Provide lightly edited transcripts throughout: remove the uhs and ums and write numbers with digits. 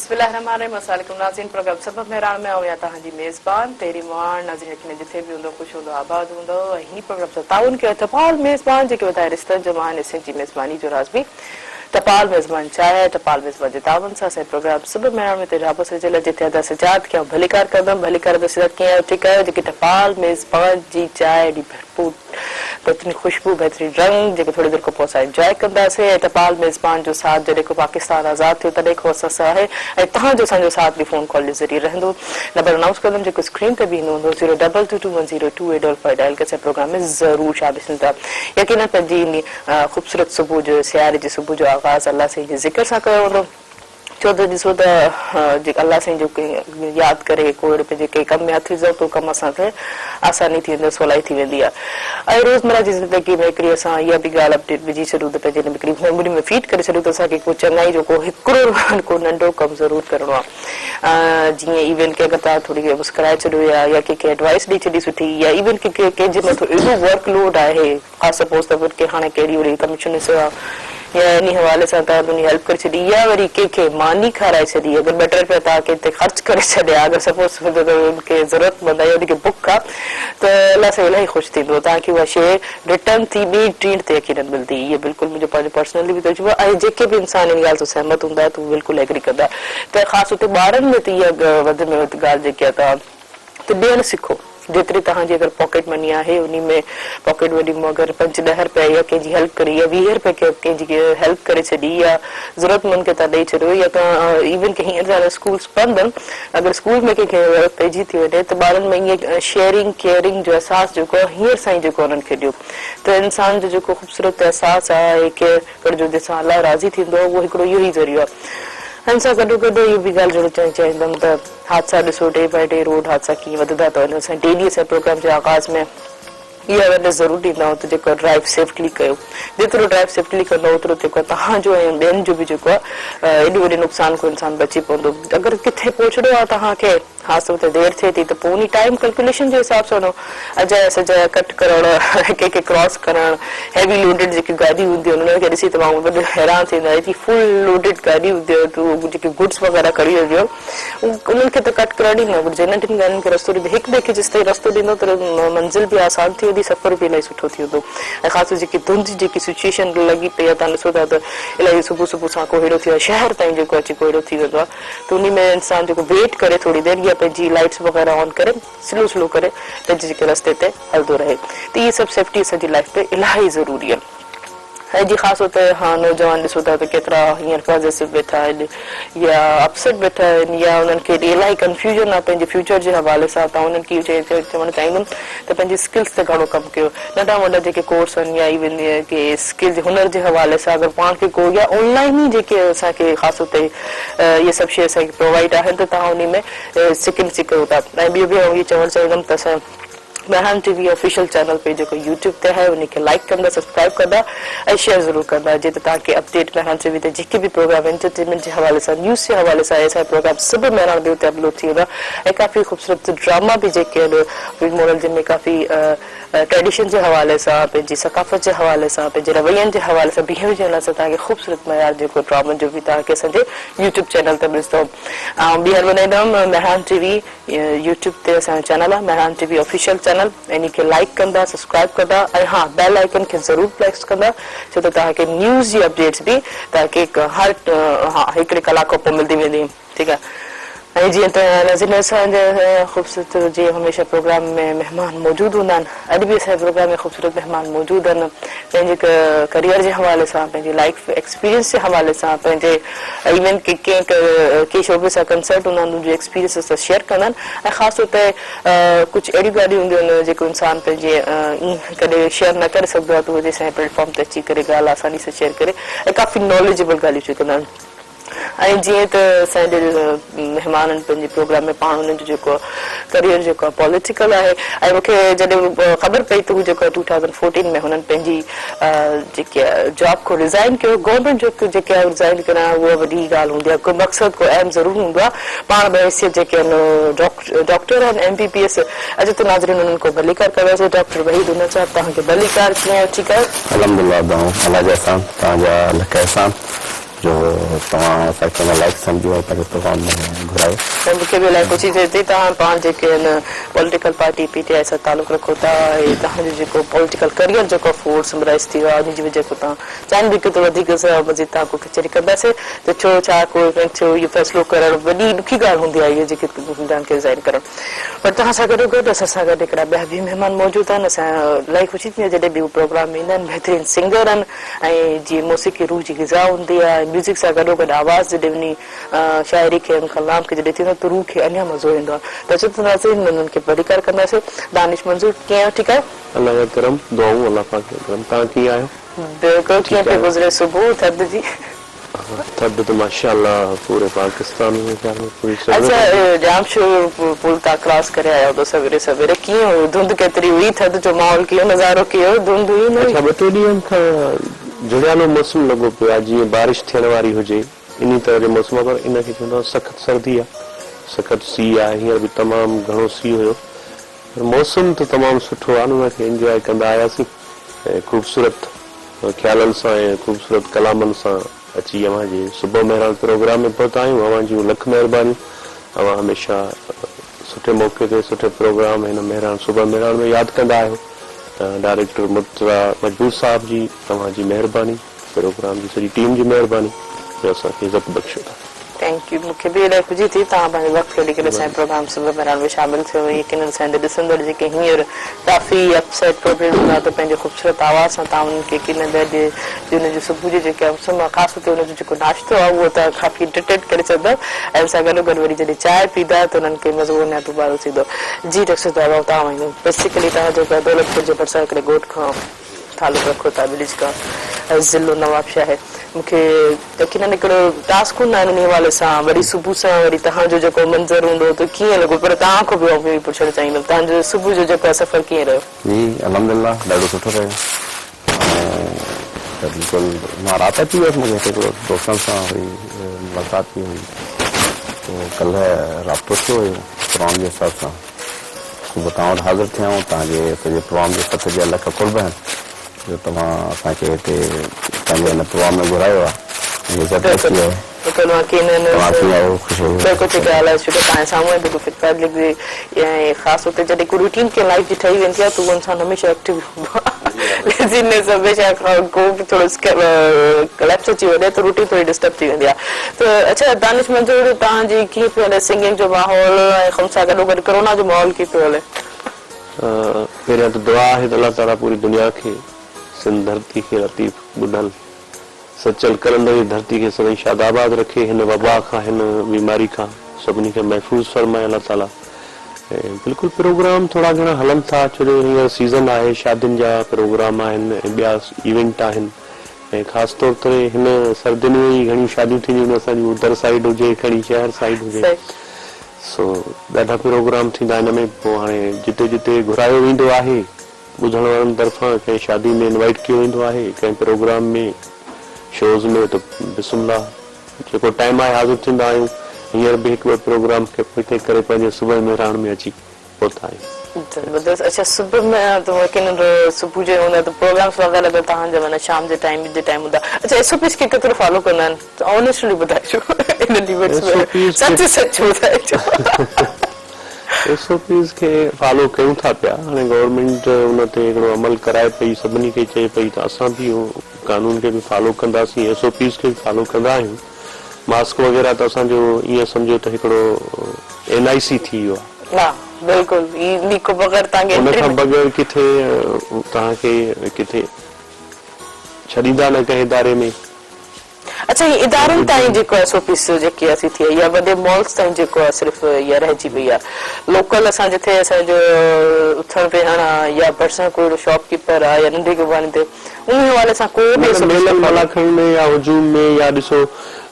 बिस्मिल्लाहिर्रहमानिर्रहीम अस्सलाम नाज़रीन प्रोग्राम सबब मेहरान में आऊं या तहांजी मेज़बान तेरी मान नाज़रीन यकीन जिथे भी हुंदो खुश हुंदो आबाद हुंदो ही प्रोग्राम से ताउन के तपाल मेज़बान जेके बताए रिश्तन जमान इसे जी मेज़बानी जो राज़ भी टपाल मेज़बान चाहे टपाल मेज़बान जे तावन सा से प्रोग्राम सबब मेहरान में तेराबो से जला जिथे अदा सजाद क्या भलीकार कदम भलीकार द सजाद क्या ठीक है जेके टपाल मेज़बान जी चाय दी भरपूर बेहतरीन खुशबू बेहतरीन रंग जेके थोड़ी देर को पहुंचा एंजॉय कंदा से टपाल मेज़बान जो साथ जडे को पाकिस्तान आजाद थियो तडे को असा है ए तहां जो संजो साथ भी फोन कॉल जे जरिए रहंदो नंबर अनाउंस कदम जेको स्क्रीन पे भी होंदो 022210285 डायल के से प्रोग्राम में जरूर शामिल थिंदा यकीनन पंजी खूबसूरत सुबह जो सियारे जी सुबह जो आगाज अल्लाह से जिक्र सा कयो होंदो चौदह ॾिसो त अल्लाह साईं जो यादि करे कोई जेके कम में हथ विझूं तो कम असांखे आसानी थी वेंदी सवलाई थी वेंदी आहे ऐं रोज़मर्रा जी ज़िंदगी में हिकिड़ी असां इहा बि ॻाल्हि अपडेट विझी छॾूं त पंहिंजे हिकिड़ी मेमोरी में फीड करे छॾूं त असांखे को चङाई जो को हिकिड़ो को नंढो कमु ज़रूरु करिणो आहे जीअं इवन के अगरि तव्हां थोरी मुस्कुराए छॾियो या कंहिंखे एडवाइस ॾेई छॾी सुठी या इवन की कंहिंजे मथां एॾो वर्कलोड आहे ख़ासि सपोज़ त के हाणे कहिड़ी वरी कमीशन या इन हवाले से तुम हेल्प कर छी या वरी के मानी खाराए छी अगर ॿ टे रुपया तव्हांखे खर्च करे छॾिया अगर सपोज उनके ज़रूरतमंद आहे उनके बुक आहे त अल्लाह सां इलाही ख़ुशि थींदो तव्हांखे उहा शइ रिटर्न थी ॿी टीण ते यकीनन मिलंदी इहा बिल्कुलु मुंहिंजो पंहिंजो पर्सनली बि तजुर्बो आहे ऐं जेके बि इंसान इन ॻाल्हि सां सहमत हूंदा त उहे बिल्कुलु एग्री कंदा त ख़ासि हुते ॿारनि में त इहा वधि में वधि ॻाल्हि जेकी आहे तव्हां त ॾियणु सिखो जेतिरी तव्हांजी अगरि पॉकेट मनी आहे उन में पॉकेट मनी में अगरि 5-10 रुपया या कंहिंजी हेल्प करी या 20 रुपया कंहिंजी हेल्प करे छॾी या ज़रूरतमंद खे तव्हां ॾेई छॾियो या तव्हां इवन की हींअर जा स्कूल्स बंदि आहिनि अगरि स्कूल में कंहिंखे ज़रूरत पइजी थी वञे त ॿारनि में ईअं शेयरिंग केयरिंग जो अहसासु जेको आहे हींअर सां ई जेको उन्हनि खे ॾियो त इंसान जो जेको ख़ूबसूरत अहसासु आहे केयर करण जो जंहिंसां अलाह राज़ी थींदो आहे उहो हिकिड़ो इहो ई ज़रियो आहे हिन सां गॾो गॾु इहो बि ॻाल्हि ज़रूरु चाहींदमि त हादसा ॾिसो डे बाय डे रोड हादसा कीअं वधंदा था वञनि असां डेली असां प्रोग्राम जे आगाज़ में इहा अवेयरनेस ज़रूरु ॾींदा आहियूं त जेको ड्राइव सेफ्टली कयो जेतिरो ड्राइव सेफ्टली कंदो ओतिरो जेको आहे तव्हांजो ऐं ॿियनि जो बि जेको आहे एॾी वॾी नुक़सान को इंसान बची पवंदो अगरि किथे पहुचणो आहे तव्हांखे ख़ासि तौर ते देरि थिए थी त पोइ उन टाइम कैलकुलेशन जे हिसाब सां अजाया सजाया कट करणु कंहिंखे क्रॉस करणु हैवी लोडेड जेकी गाॾियूं हूंदियूं आहिनि उनखे ॾिसी तमामु वॾो हैरान थींदा एतिरी फुल लोडेड गाॾी हूंदियूं त जेके गुड्स वग़ैरह खणी वेंदियूं उन्हनि खे त कट करण ई न घुरिजे नंढियुनि ॻाल्हियुनि खे रस्तो ॾींदो हिकु ॿिए खे जेसिताईं रस्तो ॾींदो त मंज़िल बि आसान थी वेंदी सफ़र बि इलाही सुठो थी वेंदो ऐं ख़ासि जेकी धुंध जेकी सिचुएशन लॻी पई आहे तव्हां ॾिसो था त इलाही सुबुह सुबुह सां को हेड़ो थियो आहे शहर ताईं जेको अची को हेड़ो थी वेंदो आहे त उन में इंसान जेको वेट करे थोरी देरि या पंहिंजी लाइट्स वग़ैरह ऑन करे स्लो करे पंहिंजे जेके रस्ते ते हलंदो रहे त इहे सभु सेफ्टी असांजी लाइफ में इलाही ज़रूरी आहिनि ऐं जी ख़ासि तौर ते हा नौजवान ॾिसो था त केतिरा हींअर पॉज़िटिव वेठा आहिनि या अपसेट वेठा आहिनि या उन्हनि खे इलाही कंफ्यूजन आहे पंहिंजे फ्यूचर जे हवाले सां त उन्हनि खे चवणु चाहींदुमि त पंहिंजी स्किल्स ते घणो कमु कयो नंढा वॾा जेके कोर्स आहिनि या इवन के स्किल हुनर जे हवाले सां अगरि पाण खे को या ऑनलाइन ई जेके असांखे ख़ासि तौर ते इहे सभु शइ असांखे प्रोवाइड आहिनि त तव्हां उन में सिखी सघो था ऐं ॿियो बि इहो चवणु चाहींदुमि त असां मेहरान टीवी ऑफिशियल चैनल पे जेको यूट्यूब ते है उनखे लाइक कंदा सब्सक्राइब कंदा ऐं शेयर ज़रूरु कंदा जीअं त तव्हांखे अपडेट मेहरान टीवी ते जेके बि प्रोग्राम एंटरटेनमेंट जे हवाले सां न्यूज़ जे हवाले सां असांजा प्रोग्राम सभु मेहरान टीवी ते अपलोड थी वेंदा ऐं काफ़ी ख़ूबसूरत ड्रामा बि जेके आहिनि मॉडल जिन में काफ़ी ट्रेडिशन जे हवाले सां पंहिंजी सकाफ़त जे हवाले सां पंहिंजे रवैयनि जे हवाले सां बिहेवियर जे हवाले सां तव्हांखे ख़ूबसूरत मयार जेको ड्रामा जो बि तव्हांखे असांजे यूट्यूब चैनल ते मिलंदो ऐं ॿीहर वधाईंदमि मेहरान टीवी यूट्यूब ते असांजो चैनल आहे Mehran TV official channel in खे लाइक कंदा सब्सक्राइब कंदा ऐं हा बेल आइकन खे ज़रूरु प्रेस कंदा छो त तव्हांखे न्यूज़ जी अपडेट्स बि तव्हांखे हर हिकिड़े कलाक खां पोइ मिलंदी वेंदी ठीकु आहे ऐं जीअं त नज़ीर असांजे ख़ूबसूरत जीअं हमेशह प्रोग्राम में महिमान मौजूदु हूंदा आहिनि अॼु बि असांजे प्रोग्राम में ख़ूबसूरत महिमान मौजूदु आहिनि पंहिंजे करियर जे हवाले सां पंहिंजी लाइफ एक्सपीरियंस जे हवाले सां पंहिंजे इवन कंहिं शोबे सां कंसर्ट हूंदा आहिनि उनजो एक्सपीरियंस असां शेयर कंदा आहिनि ऐं ख़ासि तौर ते कुझु अहिड़ियूं ॻाल्हियूं हूंदियूं आहिनि जेको इंसान पंहिंजे ईअं कॾहिं शेयर न करे सघंदो आहे त उहे असांजे प्लेटफॉर्म ते अची करे ॻाल्हि आसानी सां शेयर करे ऐं काफ़ी नॉलेजेबल ॻाल्हियूं शेयर कंदा आहिनि ऐं जीअं त असांजे महिमान आहिनि पंहिंजे प्रोग्राम में पाण हुननि जो जेको करियर जेको आहे पॉलिटिकल आहे ऐं मूंखे जॾहिं ख़बर पई त हू जेको 2014 में हुननि पंहिंजी जेकी आहे जॉब को रिज़ाइन कयो गवर्नमेंट जॉब जेके आहे रिज़ाइन करणु उहा वॾी ॻाल्हि हूंदी आहे कोई मक़सदु को अहम ज़रूरु हूंदो आहे पाण बहसियत जेके आहिनि डॉक्टर आहिनि MBBS अॼु त नाज़रीन उन्हनि को भलीकार कयोसीं डॉक्टर वहीद हुन साहब तव्हांखे भलीकार कीअं ठीकु आहे अलहमदुलिल्लाह अल्लाह जा एहसान तव्हांजा लख एहसान जो तव्हां असांखे लाइक सम्झो और पंहिंजे प्रोग्राम में घुरायो। त मूंखे बि इलाही ख़ुशी थिए थी तव्हां पाण जेके आहिनि पॉलिटिकल पार्टी PTI सां तालुक़ु रखो था ऐं तव्हांजो जेको पॉलिटिकल करियर जेको फोर्स समराइज़ थी वियो आहे उनजी वजह खां तव्हां चाहिनि बि केतिरो वधीक मज़ीद तव्हां को कचहरी कंदासीं त छो छा कोई थियो इहो फ़ैसिलो करणु वॾी ॾुखी ॻाल्हि हूंदी आहे इहे जेके तव्हांखे रिज़ाइन करणु। पर तव्हां सां गॾोगॾु असां सां गॾु हिकिड़ा ॿिया बि महिमान मौजूदु आहिनि। असां इलाही ख़ुशी थी आहे जॾहिं बि उहे प्रोग्राम में ईंदा आहिनि। बहितरीनु सिंगर आहिनि ऐं जीअं मौसीक़ी रूह जी ग़िज़ा हूंदी आहे म्यूज़िक सां गॾोगॾु आवाज़ जॾहिं वञी शाइरी खे कलाम खे जॾहिं थींदो त रूह खे अञा मज़ो ईंदो आहे। त अचो त उन्हनि खे परिकार कंदासीं। दानिश मंज़ूर कीअं आहियो? ठीकु आहियो? अल्लाह करम दुआऊं अल्लाह पाक करम। तव्हां कीअं आहियो? बिल्कुलु। कीअं पियो गुज़रे सुबुह थधि जी? थधि त माशाअल्लाह पूरे पाकिस्तान में पूरी अच्छा जाम शो पुल था क्रॉस करे आया हो सवेरे सवेरे कीअं हुयो? धुंध केतिरी हुई? थधि जो माहौल कीअं? नज़ारो कीअं? धुंध हुई न? अच्छा 2-3 ॾींहंनि खां जुड़ियालो मौसम लॻो पियो आहे जीअं बारिश थियण वारी हुजे इन तरह जो मौसम। पर इनखे चवंदो आहे सख़्तु सर्दी आहे, सख़्तु सीउ आहे। हींअर बि तमामु घणो सीउ हुयो पर मौसम त तमामु सुठो आहे। उनखे इंजॉय कंदा आयासीं ऐं ख़ूबसूरत ख़्यालनि सां ऐं ख़ूबसूरत कलामनि सां अची अव्हां जे सुबुह महिरान प्रोग्राम में पहुता आहियूं। अव्हां जूं लख महिरबानी। अव्हां हमेशह सुठे मौक़े ते सुठे प्रोग्राम हिन महिरान सुबुह महिरान में यादि कंदा आहियो। डायरेक्टर मुर्तज़ा मजबूर साहब जी तव्हांजी महिरबानी, प्रोग्राम जी सॼी टीम जी महिरबानी जो असांखे इज़त बख़्शो था। Thank U. मूंखे बि इलाही ख़ुशी थी तव्हां पंहिंजो वक़्तु कढी करे असांजे प्रोग्राम सुबुह महिरान में शामिल थियो। यकीनन असांजे ॾिसंदड़ जेके हींअर काफ़ी अपसेट प्रोग्राम हूंदा त पंहिंजे ख़ूबसूरत आवाज़ सां तव्हां उन्हनि खे यकीनन हुनजो सुबुह जो जेके ख़ासि तौर ते हुनजो जेको नाश्तो आहे उहो त काफ़ी इंटरटेन करे सघंदव ऐं हुन सां गॾोगॾु वरी जॾहिं चांहि पींदा त उन्हनि खे मज़ो अञा दुबारो थींदो। जी डॉक्टर साहिबु तव्हां बेसिकली तव्हां जेको दौलतपुर जे भरिसां हिकिड़े ॻोठ खां तालुक़ु रखो था विलेज खां ज़िलो नवाबशाह आहे। मूंखे यकीनन हिकिड़ो टास्क हूंदा आहिनि उन हवाले सां वरी सुबुह सां वरी तव्हांजो जेको मंज़र हूंदो त कीअं लॻो? पर तव्हां खां बि पुछणु चाहींदुमि तव्हांजो सुबुह जो जेको सफ़र कीअं रहियो? जी अल्हम्दुलिल्लाह ॾाढो सुठो रहियो। बिल्कुलु मां राति अची वियुसि। मूंखे हिकिड़ो दोस्तनि सां हुई मुलाक़ात थी हुई तो कल्ह राब्तो थियो हुयो प्रोग्राम जे हिसाब सां। सुबुह तव्हां वटि हाज़िर थिया आहियूं। तव्हांजे सॼे प्रोग्राम जे 7 जा लख कुर्ब आहिनि जो तव्हां असांखे हिते पंहिंजे हिन प्रोग्राम में घुरायो आहे। ख़ासि हुते जॾहिं को रूटीन खे लाइफ जी ठही वेंदी आहे त उहो इंसानु हमेशह एक्टिव हूंदो आहे। को बि थोरो लैप्स अची वञे त रूटीन थोरी डिस्टर्ब थी वेंदी आहे। त अच्छा दानिश मंज़ूर तव्हांजी कीअं पियो हले सिंगिंग जो माहौल ऐं हुन सां गॾोगॾु कोरोना जो माहौल कीअं पियो हले? पहिरियां त दुआ आहे त अल्लाह ताला पूरी दुनिया खे सिंध धरती खे लतीफ़ ॿुधल सचल कलंदड़ धरती खे सदाईं शादाबाद रखे। हिन वबा खां हिन बीमारी खां सभिनी खे महफ़ूज़ फरमाए अल्लाह ताला। बिल्कुलु प्रोग्राम थोरा घणा हलनि था छो जो हींअर सीज़न आहे, शादियुनि जा प्रोग्राम आहिनि ऐं ॿिया इवेंट आहिनि ऐं ख़ासि तौर ते हिन सर्दियुनि में ई घणियूं शादियूं थींदियूं आहिनि। असांजी उधर साइड हुजे खणी शहर साइड हुजे सो ॾाढा प्रोग्राम थींदा आहिनि। में पोइ हाणे जिते जिते घुरायो वेंदो आहे ॿुधण वारनि तरफ़ां कंहिं शादी में इनवाइट कयो वेंदो आहे कंहिं प्रोग्राम में शोज़ में त बिस्मिल्लाह जेको टाइम आहे हाज़िर थींदा आहियूं। हींअर बि हिकु ॿ प्रोग्राम खे पिके करे पंहिंजे सुबुह महिरान में अची पहुता आहियूं। ज़बरदस्त। अच्छा सुबुह में त यकीनन सुबुह जो हूंदा त प्रोग्राम्स वग़ैरह त तव्हांजा माना शाम जे टाइम हूंदा। अच्छा SOPs खे केतिरो फॉलो कंदा आहिनि? ऑनेस्टली ॿुधाइजो इन लिमिट्स में सच सच ॿुधाइजो। SOPs खे फॉलो कयूं था पिया। हाणे गवर्नमेंट उन ते हिकिड़ो अमल कराए पई सभिनी खे चए पई त असां बि कानून खे बि फॉलो कंदासीं SOPs खे बि फॉलो कंदा आहियूं। मास्क वग़ैरह त असांजो ईअं सम्झो त हिकिड़ो NIC थी वियो आहे। बिल्कुलु उन खां बग़ैर किथे तव्हांखे किथे छॾींदा न कंहिं इदारे में। अच्छा ये इदारनि ताईं जेको SOPs जेकी असीं थी या वॾे मॉल्स ताईं जेको आहे सिर्फ़ु इहा रहिजी पई आहे। लोकल असां जिथे असांजो उथण वेहण आहे या पर्सनल कोई शॉपकीपर आहे या नंढी दुकान ते उन हवाले सां को बि मलाखण में या हुजूम में या ॾिसो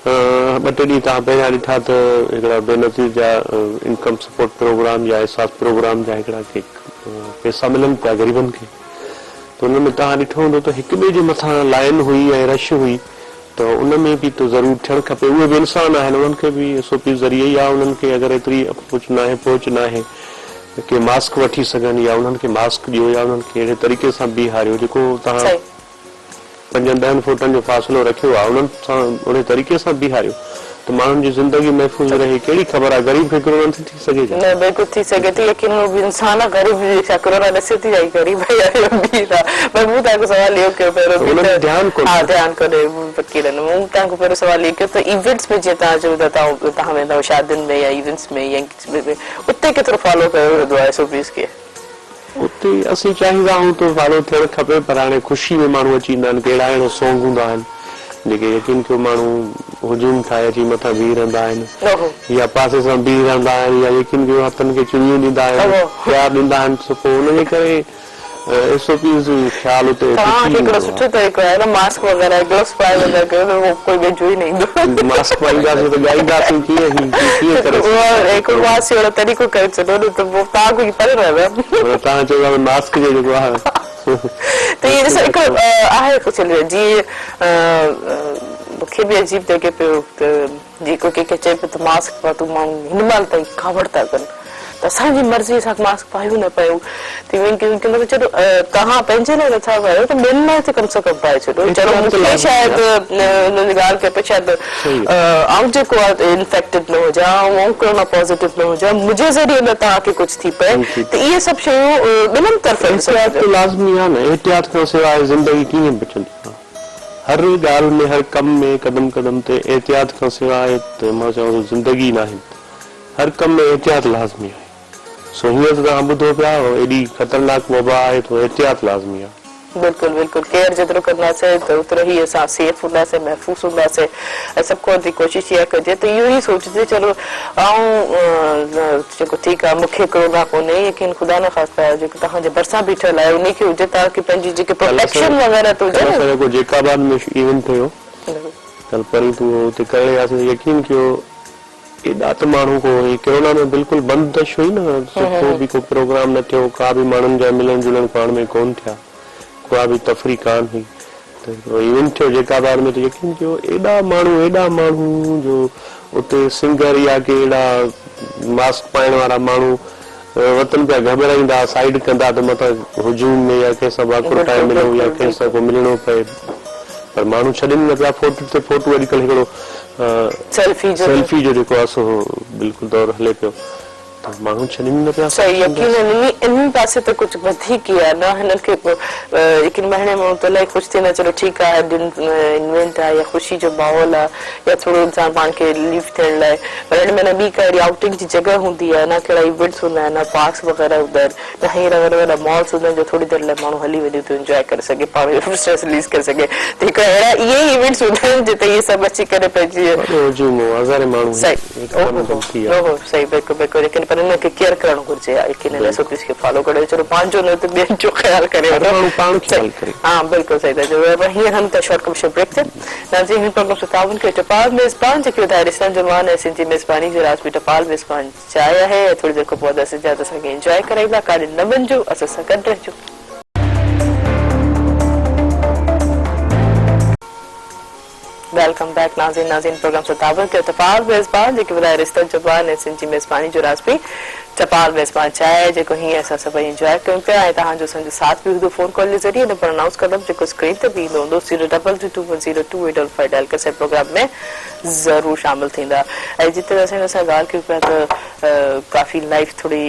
2-3 ॾींहं तव्हां पहिरियां ॾिठा त हिकिड़ा बेनज़ीर जा इनकम सपोर्ट प्रोग्राम या एहसास प्रोग्राम जा हिकिड़ा पैसा मिलनि पिया ग़रीबनि खे त उन में तव्हां ॾिठो हूंदो त हिक ॿिए जे मथां लाइन हुई ऐं रश हुई त उन में बि त ज़रूरु थियणु खपे। उहे बि इंसान आहिनि उन्हनि खे बि SOP ज़रिए ई आहे। उन्हनि खे अगरि एतिरी पहुच न आहे के मास्क वठी सघनि या उन्हनि खे मास्क ॾियो या उन्हनि खे अहिड़े तरीक़े सां बीहारियो जेको तव्हां 5-10 फुटनि जो फ़ासिलो रखियो आहे उन्हनि सां उन तरीक़े सां बीहारियो त माण्हुनि जी ज़िंदगी महफ़ूज़ रहे। कहिड़ी ख़बर आहे गरीब खे कोरोना थी सघे छा? न बिल्कुल थी सके थी, लेकिन वो भी इंसान है गरीब भी कोरोना नसे थी जाई गरीब है भी था। मैं वो ताको सवाल लियो के पर उन्हें ध्यान को हां ध्यान को दे वकील ने वो ताको पर सवाल लियो के तो इवेंट्स में जेता जो ता हमें तो शादिन में या इवेंट्स में या उते केतरो फॉलो कयो दो 120 के उते असीं चाहींदा आहियूं तो फॉलो थियणु खपे पर हाणे ख़ुशी में माण्हू अची ईंदा आहिनि कहिड़ा अहिड़ो सॉन्ग हूंदा आहिनि जेके यकीन कयो माण्हू हुजूम ठाहे अची मथां बीह रहंदा आहिनि या पासे सां बीह रहंदा आहिनि या यकीन कयो हथनि खे चुड़ियूं ॾींदा आहिनि प्यार ॾींदा आहिनि त पोइ उनजे करे SOPs जो ख़्याल उते हिकिड़ो सुठो तरीक़ो आहे न मास्क वग़ैरह ग्लव्स पाए वेंदा कयो वो कोई बेजो ही नहीं मास्क पाईंदासीं त ॻाईंदासीं कीअं करे हिकिड़ो वासी वारो तरीक़ो करे छॾियो न त पोइ तव्हां कोई परे रहंदा तव्हां चयो मास्क जो जेको आहे तो ये जैसे एक आहे कुछ जी मूंखे बि अजीब लॻे पियो त जेको कंहिंखे चए पियो त मास्क पातो माण्हू हिन महिल ताईं खबर था कनि त असांजी मर्ज़ी सां मास्क पायूं न पायूं त मतलब चलो तव्हां पंहिंजे लाइ नथा पायो त ॿियनि लाइ त कम से कम पाए छॾियो। चलो मूंखे शायदि हुनजी ॻाल्हि खे पोइ शायदि आउं जेको आहे इंफेक्टेड न हुजां ऐं कोरोना पॉज़िटिव न हुजां मुंहिंजे ज़रिए न तव्हांखे कुझु थी पए त इहे सभु शयूं ॿिन्हिनि तरफ़ लाज़मी आहे न। एहतियात खां सवाइ ज़िंदगी कीअं बचंदी आहे? हर ॻाल्हि में हर कम में कदम कदम ते एहतियात खां सवाइ त मां चवां ज़िंदगी न आहे। हर कम में एहतियात लाज़मी आहे। सो हीअं त तव्हां ॿुधो पिया एॾी ख़तरनाक वबा आहे तो एहतियात लाज़मी आहे। बिल्कुल बिल्कुल केयर जेतिरो कंदासीं त ओतिरो ई असां सेफ हूंदासीं महफ़ूज़ हूंदासीं ऐं सभु खां वधीक कोशिशि इहा कजे त इहो ई सोचिजे चलो ऐं जेको ठीकु आहे मूंखे कोरोना कोन्हे यकीन ख़ुदा न ख़ास्ता जेको तव्हांजे भरिसां बीठल आहे उनखे हुजे तव्हांखे पंहिंजी जेके प्रोटेक्शन वग़ैरह तो हुजे न जेको जेकाबाद में इवेंट थियो कल परीं तूं हुते करे वियासीं यकीन कयो एॾा त माण्हू को कोरोना में बिल्कुलु बंदि दश हुई न सुठो बि को प्रोग्राम न थियो का बि माण्हुनि जा मिलण जुलण पाण में कोन थिया का बि तफ़री कान हुई त इवेंट थियो जेकाबाद में त यकीन कयो एॾा माण्हू जो उते सिंगर या के अहिड़ा मास्क पाइण वारा माण्हू वतन पिया घबराईंदा साइड कंदा त मथां हुजूम में या कंहिंसां वाकुर टाइम मिलूं या कंहिंसां को मिलणो पए पर माण्हू छॾनि न पिया फोटो ते फोटो अॼुकल्ह हिकिड़ो सेल्फी जो जेको आहे सो बिल्कुलु दौर हले पियो त माण्हू छॾनि न पिया। सही यकीन इन पासे त कुझु वधीक ई आहे न हिननि खे यकीन महीने में त इलाही ख़ुशि थींदा चलो ठीकु आहे इवेंट आहे या ख़ुशी जो माहौल आहे या थोरो इंसान पाण खे रिलीफ थियण लाइ पर हिन में न ॿी का अहिड़ी आउटिंग जी जॻह हूंदी आहे न कहिड़ा इवेंट्स हूंदा आहिनि न पार्क्स वग़ैरह हूंदा आहिनि न हींअर वॾा मॉल्स हूंदा आहिनि जो थोरी देरि लाइ माण्हू हली वञे थो इंजॉय करे सघे पाण स्ट्रेस रिलीज़ करे सघे त हिकु अहिड़ा इहे ई इवेंट्स हूंदा आहिनि जिते इहे सभु अची करे पंहिंजी सही बिल्कुलु बिल्कुलु लेकिन पर हिनखे केयर करणु घुरिजे यकीन SOPs खे फॉलो करे चलो पंहिंजो न त ॿियनि जो ख़्यालु करे हाँ बिल्कुलु सही था चओ। हींअर हम त शॉर्ट कमर्शियल ब्रेक ते नाज़रीन हिन प्रोग्राम से ताउन के टपाल मेज़बान जेके ॿुधाए ॾिसण जो मान ऐं सिंधी मेज़बानी जो राजवी टपाल मेज़बान चाहे आहे थोरी देरि खां पोइ असां सिंधा असांखे इंजॉय कराईंदा काॾे न वञिजो असां सां गॾु रहिजो। वेलकम बैक नाज़रीन प्रोग्राम से ताबन के टपाल मेज़बान जेके ॿुधाए रिश्तनि जो मान ऐं सिंधी मेज़बानी जो राजवी टपाल मेज़बान चाहे जेको हीअं असां सभई इंजॉय कयूं पिया ऐं तव्हांजो असांजो साथ बि हूंदो फोन कॉल जे ज़रिए नंबर अनाउंस कंदमि जेको स्क्रीन ते बि ईंदो हूंदो 022210285 डायल करे प्रोग्राम में ज़रूरु शामिल थींदा ऐं जिते असां ॻाल्हि कयूं पिया त काफ़ी लाइफ थोरी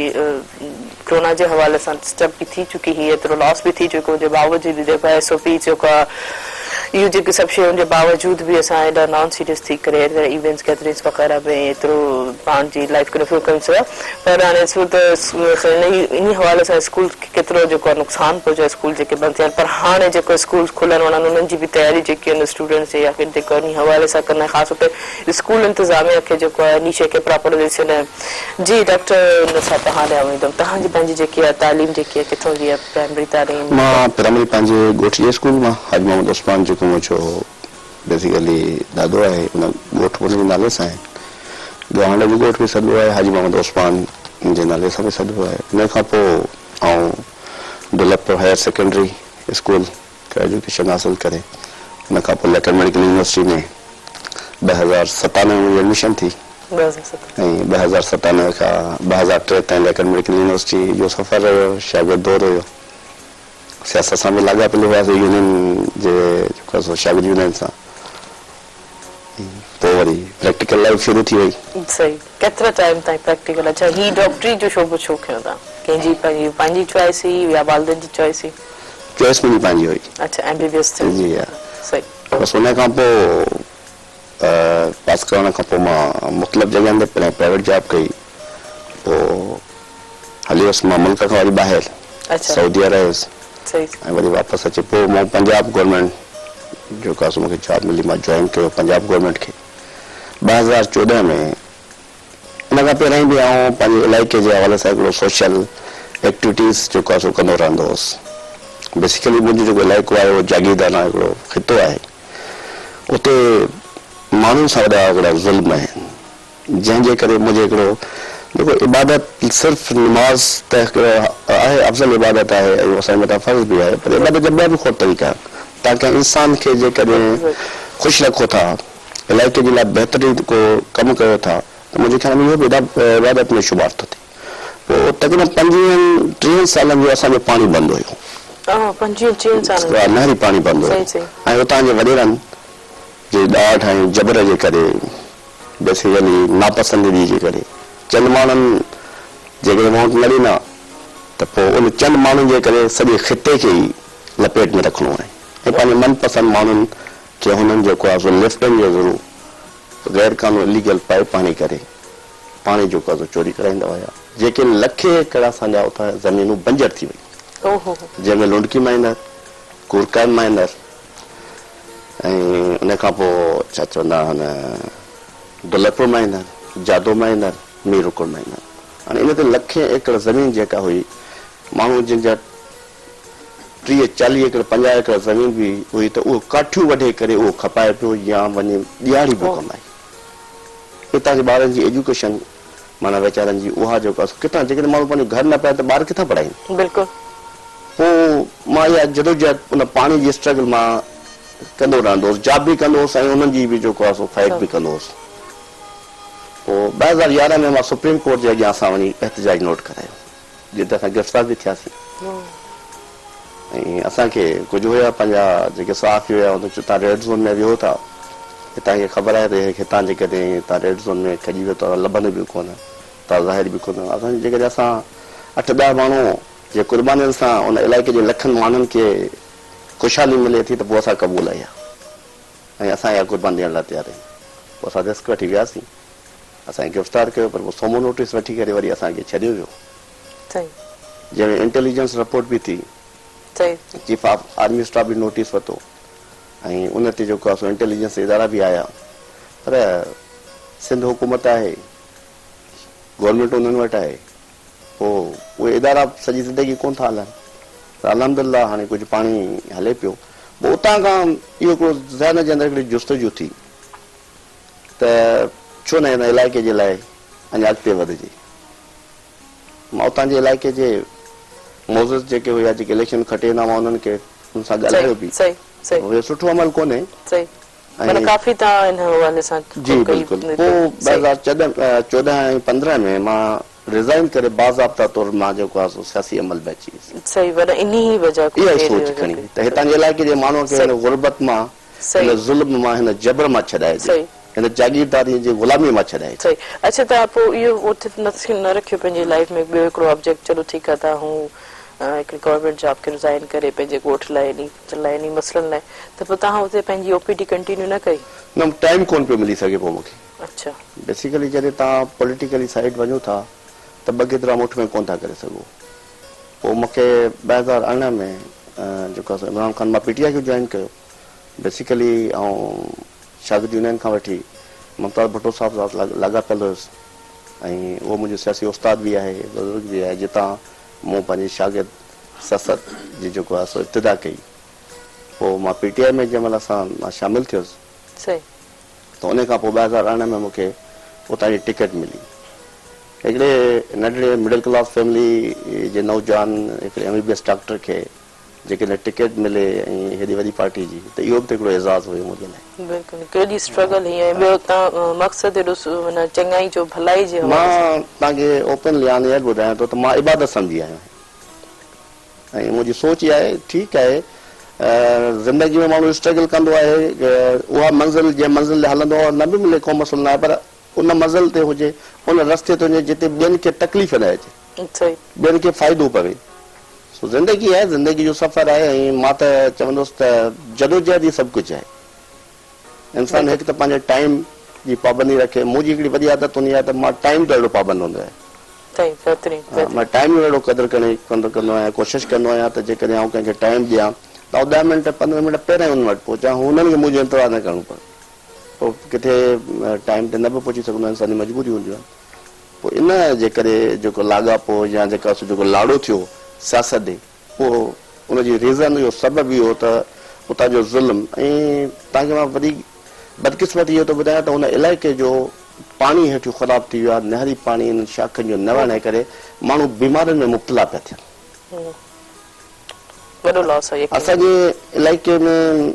कोरोना जे हवाले सां डिस्टर्ब बि थी चुकी हुई एतिरो लॉस बि थी चुको जे बावजूद जेको आहे SOP जेको आहे इहो जेके सभु शयुनि जे बावजूद बि असां एॾा नॉन सीरियस थी करे इवेंट्स गैदरिंग्स वग़ैरह में एतिरो पाण जी लाइफ खे नफ़ो कयूं पिया पर हाणे ॾिसूं त इन हवाले सां स्कूल खे केतिरो जेको आहे नुक़सानु पहुचो स्कूल जेके बंदि थिया पर हाणे जेको स्कूल खुलनि वञनि उन्हनि जी बि तयारी जेकी आहिनि स्टूडेंट्स या जेको इन हवाले सां कंदा ख़ासि तौर ते स्कूल इंतिज़ामिया खे जेको आहे इन शइ खे प्रॉपर ॾिसनि। जी डॉक्टर हुन सां तव्हां ॾे ईंदुमि तव्हांजी पंहिंजी जेकी आहे तालीम जेकी आहे किथां जी आहे प्राइमरी तालीम? मां प्राइमरी पंहिंजे ॻोठ जे स्कूल मां हाजी मोहम्मद उस्मान जेको मुंहिंजो बेसिकली दादो आहे उन ॻोठ उन जे नाले सां आहे गवांड जो ॻोठ बि सॾो आहे हाजी मोहम्मद उस्मान जे नाले सां बि सॾो आहे। उन खां पोइ ऐं दुलतपुर हायर सेकेंडरी स्कूल एजुकेशन हासिल करे उन खां पोइ लैकर मेडिकल यूनिवर्सिटी में 2097 में मुंहिंजी एडमिशन थी ऐं 2097 खां 2003 ताईं लैकर मेडिकल यूनिवर्सिटी जो सफ़र रहियो शागिर्द दौर हुयो सियासत सां बि लाॻापियल हुआसीं यूनियन जे जेको आहे शागिर्द यूनियन सां पोइ वरी प्रैक्टिकल लाइफ शुरू थी वई सही केतिरा टाइम ताईं प्रैक्टिकल अच्छा ही डॉक्टरी जो शोबो छो खयो तव्हां कंहिंजी पंहिंजी चॉइस हुई या वालदनि जी चॉइस हुई चॉइस मुंहिंजी पंहिंजी हुई अच्छा MBBS थियो जी हा सही बसि हुन खां पोइ पास करण खां पोइ मां मुख़्तलिफ़ जॻहियुनि ते पहिरियों प्राइवेट जॉब कई पोइ हली वियुसि मां मुल्क खां वरी ॿाहिरि अच्छा सऊदीअ रहियुसि सही ऐं वरी वापसि अची पोइ मां पंजाब गवर्नमेंट जेको आहे मूंखे जॉब मिली मां जॉइन कयो पंजाब गवर्नमेंट खे 2014 में इन खां पहिरियों बि आउं पंहिंजे इलाइक़े जे हवाले सां हिकिड़ो सोशल एक्टिविटीज़ जेको आहे सो कंदो रहंदो हुउसि बेसिकली मुंहिंजो जेको इलाइक़ो आहे उहो जागीरदाना हिकिड़ो ख़ितो आहे उते माण्हुनि सां वॾा हिकिड़ा ज़ुल्म आहिनि जंहिंजे करे मुंहिंजे हिकिड़ो जेको इबादत सिर्फ़ु नमाज़ त हिकिड़ो आहे अफ़ज़ल इबादत आहे ऐं असांजे मथां फ़र्ज़ बि आहे पर इबादत जा ॿिया बि खोड़ तरीक़ा ताकी इंसान खे जेकॾहिं ख़ुशि रखो था इलाइक़े जे लाइ बहितरीन को कमु कयो था त मुंहिंजे ख़्याल में इहो बि इबादत में शुमार थो थिए पोइ तक़रीबन 25-30 सालनि जो असांजो पाणी बंदि हुयो 25-30 साल नहरी पाणी बंदि हुयो ऐं उतां जे वॾेरनि जे ॾाढ ऐं जबर जे करे बेसिकली नापसंदगी जे करे चंद माण्हुनि जेकॾहिं वोट न ॾिना त पोइ उन चंद माण्हुनि जे करे सॼे ख़िते खे ई लपेट में रखिणो आहे ऐं पंहिंजे मनपसंदि माण्हुनि खे हुननि जेको आहे सो लिफ्टनि जो ज़रूरु गैर कानूनी इलीगल पाइप हणी करे पाणी जेको आहे सो चोरी कराईंदा हुया जेके लखे एकड़ असांजा उतां ज़मीनूं बंजर थी वई जंहिंमें लुंडकी माइनर कुरकान माइनर ऐं उन खां पोइ छा चवंदा आहिनि दुलतपुर माइनर जादो माइनर मीरुकुर माइनर हाणे इन ते लखे एकड़ ज़मीन जेका हुई माण्हू जिन जा 30-40 एकड़ 50 एकड़ ज़मीन बि हुई त उहो काठियूं वढे करे उहो खपाए पियो या वञी ॾियारी पियो कमाए हितां जे ॿारनि जी एजुकेशन माना वीचारनि जी उहा जेको आहे किथां जेकॾहिं माण्हू पंहिंजो घर न पाए त ॿार किथां पढ़ाइनि बिल्कुलु पोइ मां इहा जदोजहद उन पाणी जी स्ट्रगल मां कंदो रहंदो हुउसि जॉब बि कंदो हुउसि ऐं उन्हनि जी बि जेको आहे सो फाइट बि कंदो हुउसि पोइ 2011 में मां सुप्रीम कोर्ट जे अॻियां असां वञी एहतजाज नोट करायो जिते असां गिरफ़्तार बि थियासीं ऐं असांखे कुझु हुया पंहिंजा जेके सहाफ़ी हुया हुन तव्हां रेड ज़ोन में वियो था तव्हांखे ख़बर आहे त हितां जेकॾहिं तव्हां रेड ज़ोन में खॼी वियो त लभंदो बि कोन तव्हां ज़ाहिर बि कोन असांजी जेकॾहिं असां 8-10 माण्हू जे क़ुर्बानीनि सां उन इलाइक़े जे लखनि माण्हुनि खे ख़ुशहाली मिले थी त पोइ असां क़बूल आहियां ऐं असां इहा क़ुर्बानी ॾियण लाइ तयारु आहियूं पोइ असां रिस्क वठी वियासीं असांखे गिरफ़्तार कयो पर पोइ सोमो नोटिस वठी करे वरी असांखे छॾियो वियो जंहिंमें इंटेलिजेंस रिपोर्ट बि थी चीफ ऑफ आर्मी स्टाफ बि नोटिस वरितो ऐं उन ते जेको आहे सो इंटेलिजेंस इदारा बि आया पर सिंध हुकूमत आहे गवर्नमेंट उन्हनि वटि आहे पोइ उहे इदारा सॼी ज़िंदगी कोन था हलनि त अलहमदिल्ला हाणे कुझु पाणी हले पियो पोइ उतां खां इहो हिकिड़ो ज़हन जे अंदरि हिकिड़ी जुस्तजू थी त छो न हिन इलाइक़े जे लाइ अञा अॻिते वधिजे मां उतां जे इलाइक़े जे मोज़िस जेके हुया जेके इलेक्शन खटे वेंदा हुआ उन्हनि खे उन सां ॻाल्हायो बि उहे सुठो अमल कोन्हे जी बिल्कुलु पोइ 2014 ऐं 15 में मां रिज़ाइन करे बाज़ाब्ता तौर मां जेको आहे सियासी अमल में अची वियुसि इहा सोच खणी त हितां जे इलाइक़े जे माण्हूअ खे हिन गुरबत मां हिन ज़ुल्म मां हिन जबर मां छॾाइजे हिन जागीरदारी जी ग़ुलामी मां छॾाइजे अच्छा तव्हां पोइ इहो न रखियो पंहिंजी लाइफ में ॿियो हिकिड़ो ऑब्जेक्ट चलो ठीकु आहे तव्हां हू हिकिड़ी गवर्नमेंट जॉब खे रिज़ाइन करे पंहिंजे ॻोठ लाइ इन मसइलनि लाइ त पोइ तव्हां हुते पंहिंजी OPD कंटिन्यू न कई न टाइम कोन पियो मिली सघे पोइ मूंखे अच्छा बेसिकली जॾहिं तव्हां पॉलिटिकली साइड वञो था त ॿ गिदरा मुठ में कोन था करे सघो पोइ मूंखे 2018 में जेको आहे इमरान ख़ान मां PTI खे जॉइन कयो बेसिकली ऐं शागिर्द यूनियन खां वठी मुमताज़ भुट्टो साहिब सां लाॻापियल हुयुसि ऐं उहो मुंहिंजो सियासी उस्ताद बि आहे बुज़ुर्ग बि आहे जितां मूं पंहिंजी शागिर्द सियासत जी जेको आहे सो इब्तिदा कई पोइ मां PTI में जंहिं महिल मां शामिलु थियुसि त उन खां पोइ 2018 में मूंखे उतां जी टिकट मिली हिकिड़े नंढड़े मिडिल क्लास फैमिली जे नौजवान हिकिड़े MBBS डॉक्टर खे जेकॾहिं टिकट मिले ऐं हेॾी वॾी पार्टी जी त इहो बि हिकिड़ो एज़ाज़ हुयो मुंहिंजे लाइ बिल्कुलु केॾी स्ट्रगल ही ऐं ॿियो तव्हां मक़सदु एॾो चङाई जो भलाई जे मां तव्हांखे ओपनली ऑन एयर ॿुधायां थो त मां इबादत सम्झी आहियां ऐं मुंहिंजी सोच इहा आहे ठीकु आहे ज़िंदगी में माण्हू स्ट्रगल कंदो आहे उहा मंज़िल जंहिं मंज़िल ते हलंदो आहे न बि मिले को मसइलो न आहे पर उन मंज़िल ते हुजे उन रस्ते ते हुजे जिते ॿियनि खे तकलीफ़ न अचे ॿियनि खे फ़ाइदो पवे सो ज़िंदगी आहे ज़िंदगी जो सफ़र आहे ऐं मां त चवंदुसि त जदोजहद ई सभु कुझु आहे इंसानु हिकु त पंहिंजे टाइम जी पाबंदी रखे मुंहिंजी हिकिड़ी वॾी आदत हूंदी आहे त मां टाइम जो अहिड़ो पाबंद हूंदो आहे मां टाइम जो अहिड़ो क़दुरु कंदो आहियां कोशिशि कंदो आहियां त जेकॾहिं आउं कंहिंखे टाइम ॾियां त 10 मिंट 15 मिंट पहिरियों हुन वटि पहुचां हुननि खे मुंहिंजो इंतज़ारु न करिणो पए पोइ किथे टाइम ते न बि पहुची सघंदो आहियां इंसानी मजबूरी हूंदियूं आहिनि पोइ इन जे करे जेको लाॻापो या जेको लाड़ो थियो सियासत ॾे पोइ उनजी रीज़न इहो सबबु इहो त उतां जो ज़ुल्म ऐं तव्हांखे मां वॾी बदकिस्मती इहो थो ॿुधायां त हुन इलाइक़े जो पाणी हेठियो ख़राबु थी वियो आहे नहरी पाणी इन शाखनि जो न वञे करे माण्हू बीमारियुनि में मुब्तला पिया थियनि असांजे इलाइक़े में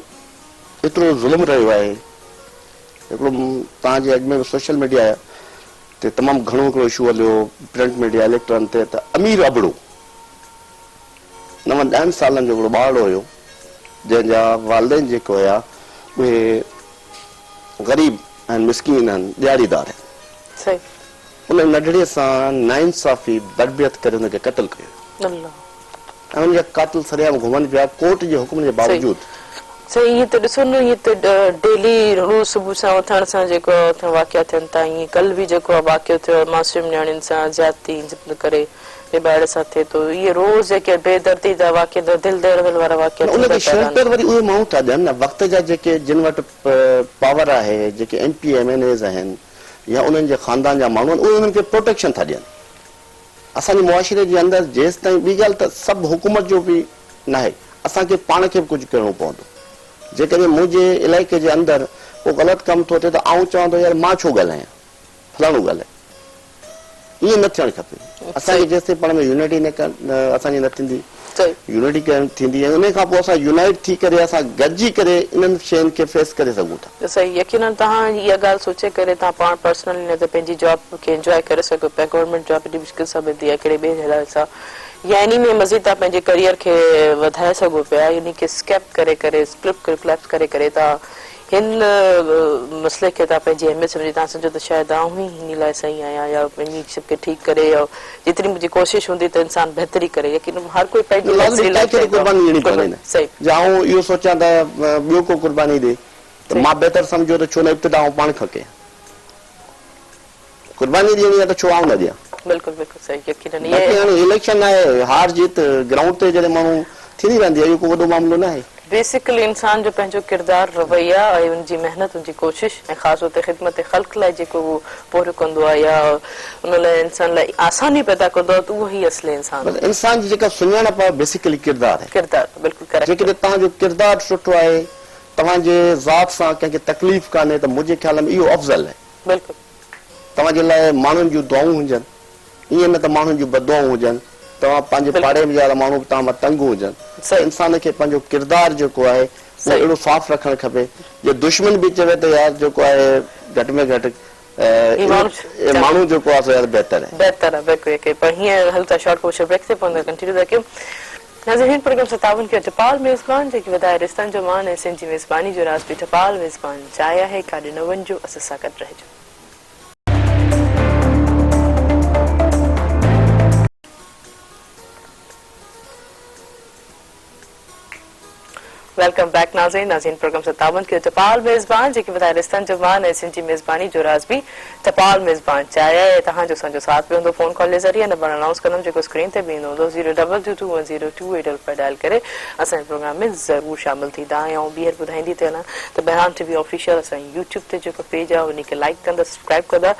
एतिरो ज़ुल्म रहियो आहे हिकिड़ो तव्हांजे अॼु में सोशल मीडिया ते तमामु घणो हिकिड़ो इशू हलियो प्रिंट मीडिया इलेक्ट्रॉन ते त अमीर अबड़ो 9-10 सालनि जो हिकिड़ो ॿारड़ो हुयो जंहिंजा वालदेन जेको हुया उहे ग़रीब ऐं मिसकीन आहिनि ॾियारीदार आहिनि उन नंढड़े सां नाइंसाफ़ी बर्बियत करे हुनखे क़तल कयो ऐं उनजा कातिल सरियाम घुमनि पिया कोर्ट जे हुकुम जे बावजूदि सही ये तो ॾिसो न ये तो डेली रोज़ सुबुह सां उथण सां जेको वाक़िया थियनि था ईअं कल बि जेको वाक़ियो थियो मासूम नियाणियुनि सां ज्यादती करे ॿाहिरि सां थिए थो इहे रोज़ जेके बेदर्दी जा वाक़िया दिलि दर्द वारा वाक़िया उनखे शेल्टर वरी उहे माण्हू था ॾियनि न वक़्त जा जेके जिन वटि पावर आहे जेके MP MNAs आहिनि या उन्हनि जे ख़ानदान जा माण्हू आहिनि उहे उन्हनि खे प्रोटेक्शन था ॾियनि असांजे मुआशिरे जे अंदरि जेसि ताईं ॿी ॻाल्हि त सभु हुकूमत जो बि न आहे असांखे पाण खे बि कुझु करिणो पवंदो जेकॾहिं मुंहिंजे इलाइक़े जे अंदरि को ग़लति कमु थो थिए त आउं चवां थो यार मां छो ॻाल्हायां फलाणो ॻाल्हाए ईअं न थियणु खपे असांखे जेसिताईं पाण में यूनिटी असांजी न थींदी यूनिटी थींदी ऐं उन खां पोइ असां यूनाइट थी करे असां गॾिजी करे इन्हनि शयुनि खे फेस करे सघूं था सही यकीनन तव्हां इहा ॻाल्हि सोचे करे तव्हां पाण पर्सनली न त पंहिंजी जॉब खे एंजॉय करे सघो पिया गवर्नमेंट जॉब एॾी मुश्किल सां मिलंदी आहे कहिड़े ॿिए हलाल सां या इन में मज़ीद तव्हां पंहिंजे करियर खे वधाए सघो पिया इन खे स्केप करे करे क्लैप्स करे करे तव्हां हिन मसइले खे तव्हां पंहिंजी अहमियत सम्झी तव्हां सम्झो त शायदि आऊं ई हिन लाइ सही आहियां या पंहिंजी सभु ठीकु करे या जेतिरी मुंहिंजी कोशिशि हूंदी त इंसानु बहितरी करे यकीन हर कोई इहो सोचां त ॿियो को कुर्बानी ॾे त मां बहितर सम्झो त छो न इब्तिदा पाण खां कयां कुर्बानी ॾियणी आहे त छो आऊं न ॾियां बिल्कुलु बिल्कुलु सही यकीनन हाणे इलेक्शन आहे हार जीत ग्राउंड ते जॾहिं माण्हू थींदी रहंदी आहे इहो को वॾो मामिलो न आहे बेसिकली इंसान जो पंहिंजो किरदार रवैया ऐं उनजी महिनत उनजी कोशिशि ऐं ख़ासि तौर ते ख़िदमत ख़ल्क़ लाइ जेको उहो पूरो कंदो आहे या उन लाइ इंसान लाइ आसानी पैदा कंदो आहे त उहो ई असली इंसान जी जेका सुञाणप आहे बेसिकली किरदार आहे किरदार बिल्कुलु करेक्ट जेकॾहिं तव्हांजो किरदार सुठो आहे तव्हांजे ज़ात सां कंहिंखे तकलीफ़ कान्हे त मुंहिंजे ख़्याल में इहो अफ़ज़ल आहे बिल्कुलु तव्हांजे लाइ माण्हुनि जूं दुआऊं हुजनि ईअं न त माण्हुनि जूं बदुआऊं हुजनि तव्हां पंहिंजे पाड़े में वारा माण्हू तव्हां मां तंग हुजनि इंसान खे पंहिंजो किरदार जेको आहे उहो अहिड़ो साफ़ रखणु खपे जो दुश्मन बि चवे त यार जेको आहे घटि में घटि माण्हू जेको आहे यार बहितर आहे बिल्कुलु पर हीअं हल था शॉर्ट कोशिश ब्रेक ते पवंदा कंटिन्यू था कयूं नाज़रीन प्रोग्राम सतावन के टपाल मेज़बान जेकी वधाए रिश्तनि जो मान ऐं सिंधी मेज़बानी जो राज़ बि टपाल मेज़बान चाहे आहे काॾे न वञिजो असां सां गॾु रहिजो वेलकम बैक नाज़रीन प्रोग्राम सतावन के टपाल मेज़बान जेकी वधाए रिश्तनि जो मान ऐं सिंधी मेज़बानी जो राज़ बि टपाल मेज़बान चाहिए आहे तव्हांजो असांजो साथ बि हूंदो फोन कॉल जे ज़रिए नंबर अनाउंस कंदमि जेको स्क्रीन ते बि ईंदो हूंदो 022210228 डायल करे असांजे प्रोग्राम में ज़रूरु शामिल थींदा ऐं ॿीहर ॿुधाईंदी थी वञा त बहरान TV ऑफिशियल असांजी यूट्यूब ते जेको पेज आहे उनखे लाइक कंदा सब्सक्राइब कंदा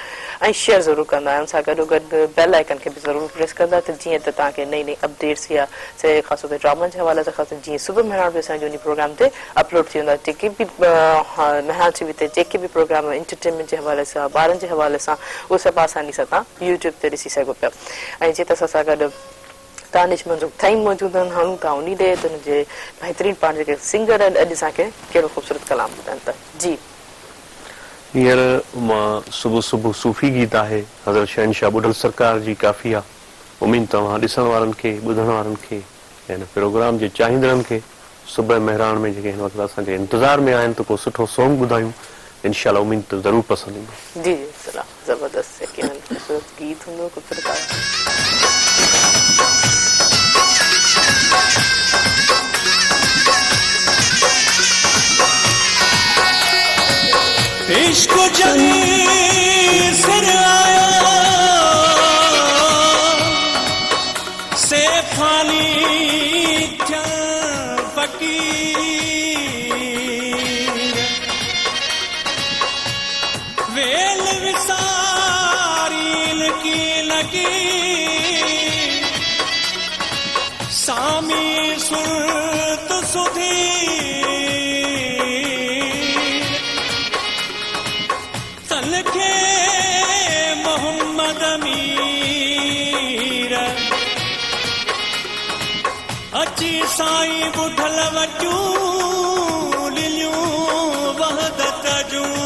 ऐं शेयर ज़रूरु कंदा ऐं सां गॾोगॾु बेल आइकन खे बि ज़रूरु प्रेस कंदा त जीअं त तव्हांखे नई नई अपडेट्स या ख़ासि तौर ते ड्रामनि जे हवाले सां ख़ासि जीअं सुबुह महिराण बि असांजो प्रोग्राम ते अपलोड थी वेंदा जेके बि महिराण TV ते जेके बि प्रोग्राम एंटरटेनमेंट जे हवाले सां ॿारनि जे हवाले सां उहे सभु आसानी सां तव्हां यूट्यूब ते ॾिसी सघो पिया ऐं जीअं त असां सां गॾु दानिश मंज़ूर थाई मौजूदु आहिनि हणूं था उन ॾे त हुनजे बहितरीन पाण जेके सिंगर आहिनि अॼु असांखे कहिड़ो ख़ूबसूरत कलाम ॿुधाइनि था जी हींअर मां सुबुह सूफ़ी गीत आहे हज़रत शहनशाह बुढ़ल सरकार जी काफ़ी आहे उमीद तव्हां ॾिसण वारनि खे ॿुधण वारनि खे हिन प्रोग्राम जे चाहींदड़नि खे सुबुह महिराण में जेके हिन वक़्तु असांजे इंतज़ार में आहिनि त को सुठो सॉन्ग ॿुधायूं इंशाल्लाह उम्मीद त ज़रूरु पसंदि ईंदो। जी जी सलाम जबरदस्त यकीनन खूबसूरत गीत हूंदो खूबसूरत इश्क जनी सिर आया से फानी क्या फकीर वेल विसारील की लगी सामी सुरत सुधी तलखे मोहम्मद अमीर अची साईं बुधल वटूं लिलियूं वहदत जूं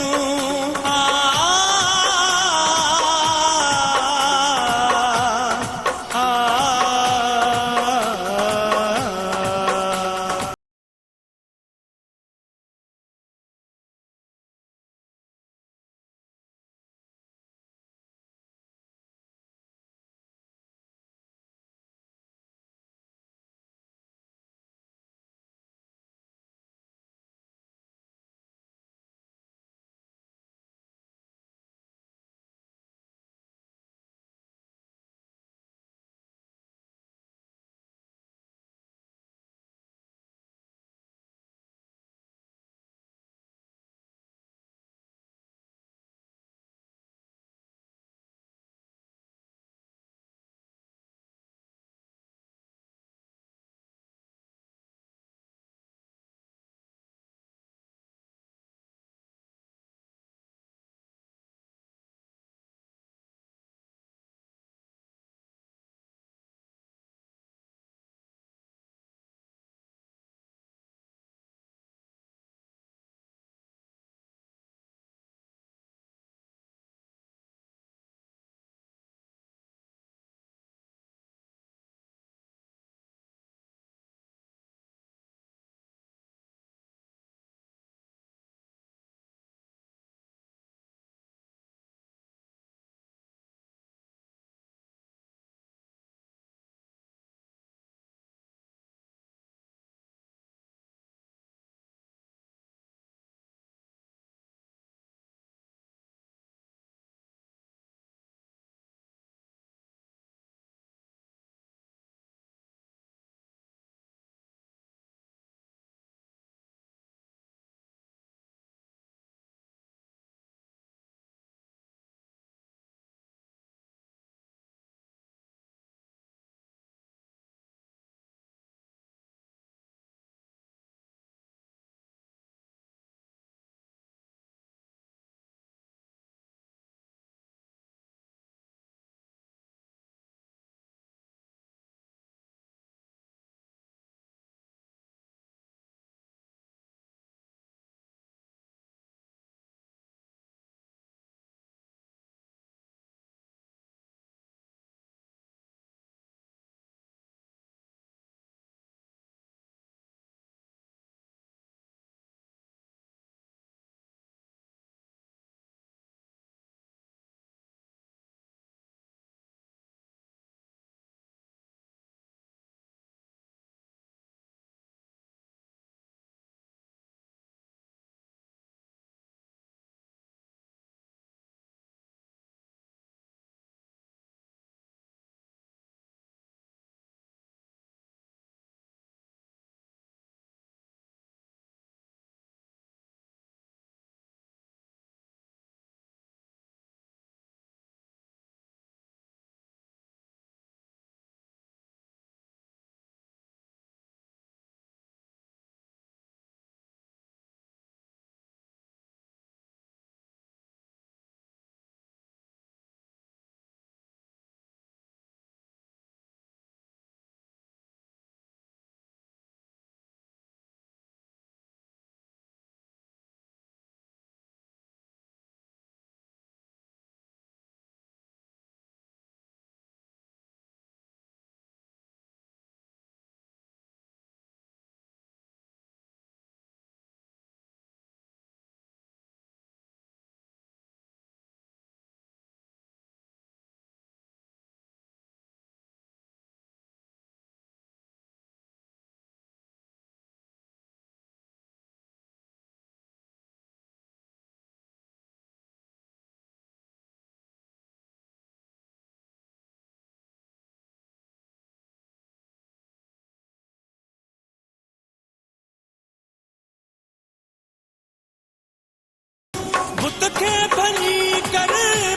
बुत खे भञी कर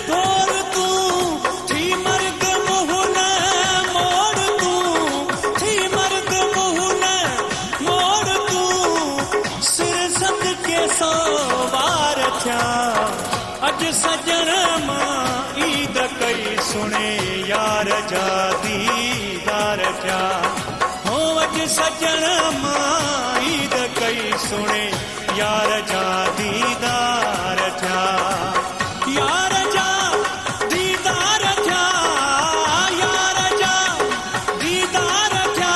भोर तूं थी मर्द मुंह न मोड़ तूं थी मर्द मुंह न मोड़ तूं सिर सद के सौ वार थिया अॼु सजण मां ईद कई सुणे यार जा दीदार थिया हो अॼु सजण मां ईद कई सुणे यार जा दीदार थिया यार जा दीदार थिया यार जा दीदार थिया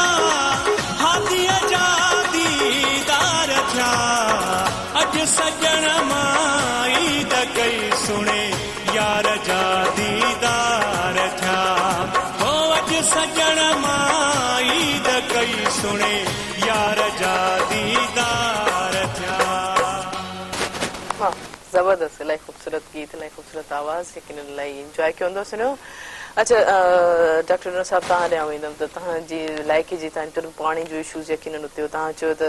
हाथीअ जा दीदार थिया अॼु सजण मां ईद कई सुणे यार जा दीदार थिया हो अॼु सजण मां ईद कई सुणे यार जा दीदार थिया। वाह, जबरदस्त, इलाही खूबसूरत गीत, इलाही खूबसूरत आवाज़, लेकिन इलाही इंजॉय कयो हूंदो सुनियो। अच्छा डॉक्टर नूर साहब तव्हां ॾियां वेंदमि त तव्हांजी इलाइक़े जी तव्हां तुर पाणी जो इशूज़ यकीनन उते तव्हां चयो त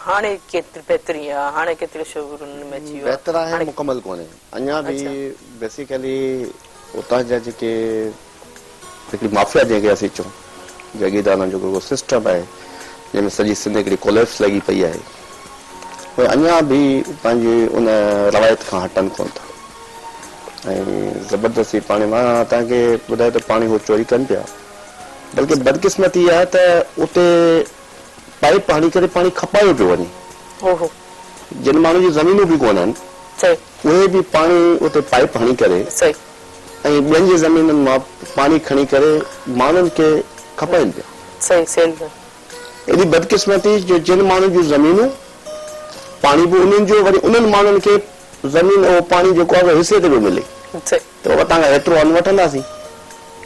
हाणे केतिरी बहितरी आहे, हाणे केतिरे शोरूम में अची वियो बहितर आहे, मुकमल कोन्हे अञा बि। बेसिकली उतां जा जेके हिकिड़ी माफ़िया जंहिंखे असीं चऊं जागीरदारनि जो जेको सिस्टम आहे जंहिंमें सॼी सिंध हिकिड़ी कोलेप्स लॻी पई आहे, उहे अञा बि पंहिंजी उन रवायत खां हटनि कोन था ऐं ज़बरदस्ती पाणी मां तव्हांखे ॿुधाए त पाणी उहो चोरी कनि पिया। बल्कि बदकिस्मती आहे त उते पाइप हणी करे पाणी खपायो पियो वञे। जिन माण्हुनि जी ज़मीनूं बि कोन आहिनि उहे बि पाणी उते पाइप हणी करे ऐं ॿियनि जी ज़मीननि मां पाणी खणी करे माण्हुनि खे खपाइनि पिया। एॾी बदकिस्मती जो जिन माण्हुनि जूं ज़मीनूं पाणी बि उन्हनि जो वरी उन्हनि माण्हुनि खे ज़मीन उहो पाणी जेको आहे हिसे ते पियो मिले त तव्हांखां हेतिरो अन्न वठंदासीं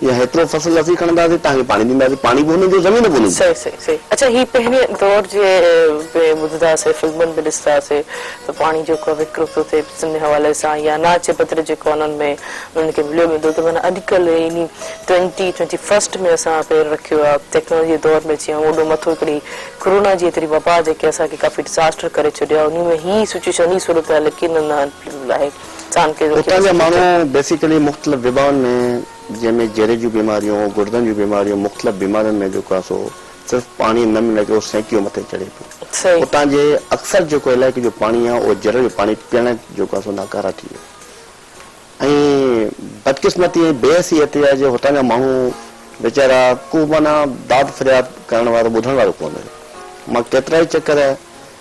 या हेतिरो फसल असीं खणंदासीं, तव्हांखे पाणी ॾींदासीं, पाणी बि हुननि जो ज़मीन बि उन्हनि जी। अच्छा, ही पहिरें दौर जे ॿुधंदासीं, फिल्मुनि में ॾिसंदासीं त पाणी जेको विकिरो थो थिए सिंध हवाले सां या नाच पत्र जेको उन्हनि में उन्हनि खे मिलियो वेंदो, त माना अॼुकल्ह इन 2021 में असां पेर रखियो आहे, टेक्नोलॉजी दौर में अची विया ओॾो मथो हिकिड़ी कोरोना जी एतिरी वबा जेके असांखे काफ़ी डिज़ास्टर करे छॾिया, उन में ही सिचुएशन ही सूरत हाल यकीनन आहे। उतां जा माण्हू बेसिकली मुख़्तलिफ़ विभाउनि में जंहिंमें जहिड़े जूं बीमारियूं, गुर्दनि जूं बीमारियूं, मुख़्तलिफ़ बीमारियुनि में जेको आहे सो सिर्फ़ु पाणी न मिले पियो, सेकियो मथे चढ़े पियो। उतां जे अक्सर जेको इलाइक़े जो पाणी आहे उहो जहिड़ो जो पाणी पीअण जेको आहे सो नाकारा थी वियो। ऐं बदकिस्मती ऐं बेहसियत आहे जो हुतां जा माण्हू वीचारा को माना दाद फरियाद करण वारो ॿुधण वारो कोन हुयो। मां केतिरा ई चकर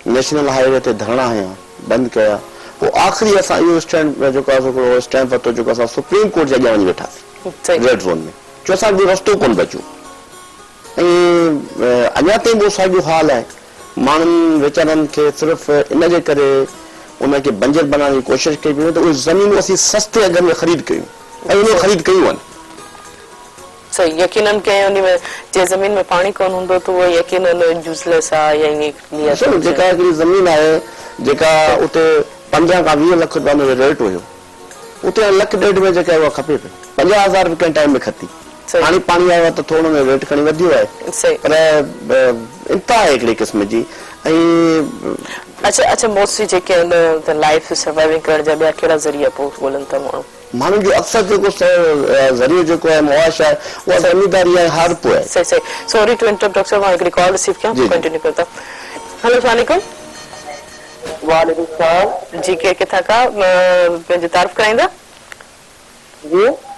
नेशनल हाईवे ते धरणा हया, बंदि कया, पोइ आख़िरी असां इहो स्टैंड जेको आहे स्टैंड वरितो जेको असां सुप्रीम कोर्ट जे अॻियां वञी वेठासीं रेड ज़ोन में, जो असांखे रस्तो कोन बचियो। ऐं अञा ताईं बि साॻियो हाल आहे, माण्हुनि वीचारनि खे सिर्फ़ु इन जे करे उनखे बंजर बनाइण जी कोशिशि कई पियूं त उहे ज़मीनूं असीं सस्ते अघ में ख़रीद कयूं ऐं उन ख़रीद कयूं आहिनि। सही, यकीनन कंहिं उन में जे ज़मीन में पाणी कोन हूंदो त उहो यकीनन यूज़लेस आहे या ईअं। जेका हिकिड़ी ज़मीन आहे जेका उते 15 खां 20 लख रुपया जो रेट हुयो, उते 1.5 लख में जेका उहा खपे पई 50,000 कंहिं टाइम में खती। हाणे पाणी आयो आहे त थोरो हुन रेट खणी वधियो आहे, पर इंतिहा आहे हिकिड़ी क़िस्म जी। अच्छा मोस्टली जेके लाइफ सर्वाइविंग करण जा ॿिया कहिड़ा ज़रिया पोइ ॻोल्हनि था माण्हू? माण्हुनि जो अक्सर जेको ज़रियो जेको आहे मुआश आहे उहा ज़मीदारी आहे, हारप आहे। सही, सॉरी टू इंटरप्ट डॉक्टर साहब, मां हिकिड़ी कॉल रिसीव कयां, कंटिन्यू करता। हेलो, अस्सलाम वालेकुम। वालेकुम सलाम जी, के किथा का मुझे तारुफ कराइंदा?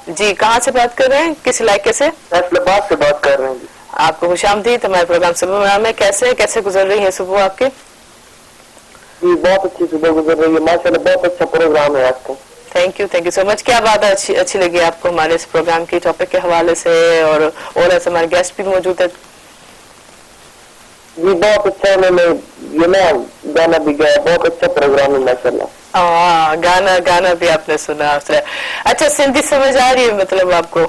जी, कहाँ से बात कर रहे हैं, किस इलाके से? फैसलाबाद से बात कर रहे हैं। आपको खुशामदीद हमारे प्रोग्राम सुबह में। कैसे गुजर रही है सुबह आपके? जी, बहुत अच्छी सुबह गुजर रही है माशाल्लाह, बहुत अच्छा प्रोग्राम है आपका। Thank you so much. क्या बात अच्छी लगी आपको हमारे इस प्रोग्राम की टॉपिक के हवाले से, और ऐसे हमारे गेस्ट भी मौजूद है? जी, बहुत अच्छा, मैंने ये ना गाना भी गाया, बहुत अच्छा प्रोग्राम है माशाल्लाह। गाना भी आपने सुना। अच्छा, सिंधी समझ आ रही है मतलब आपको?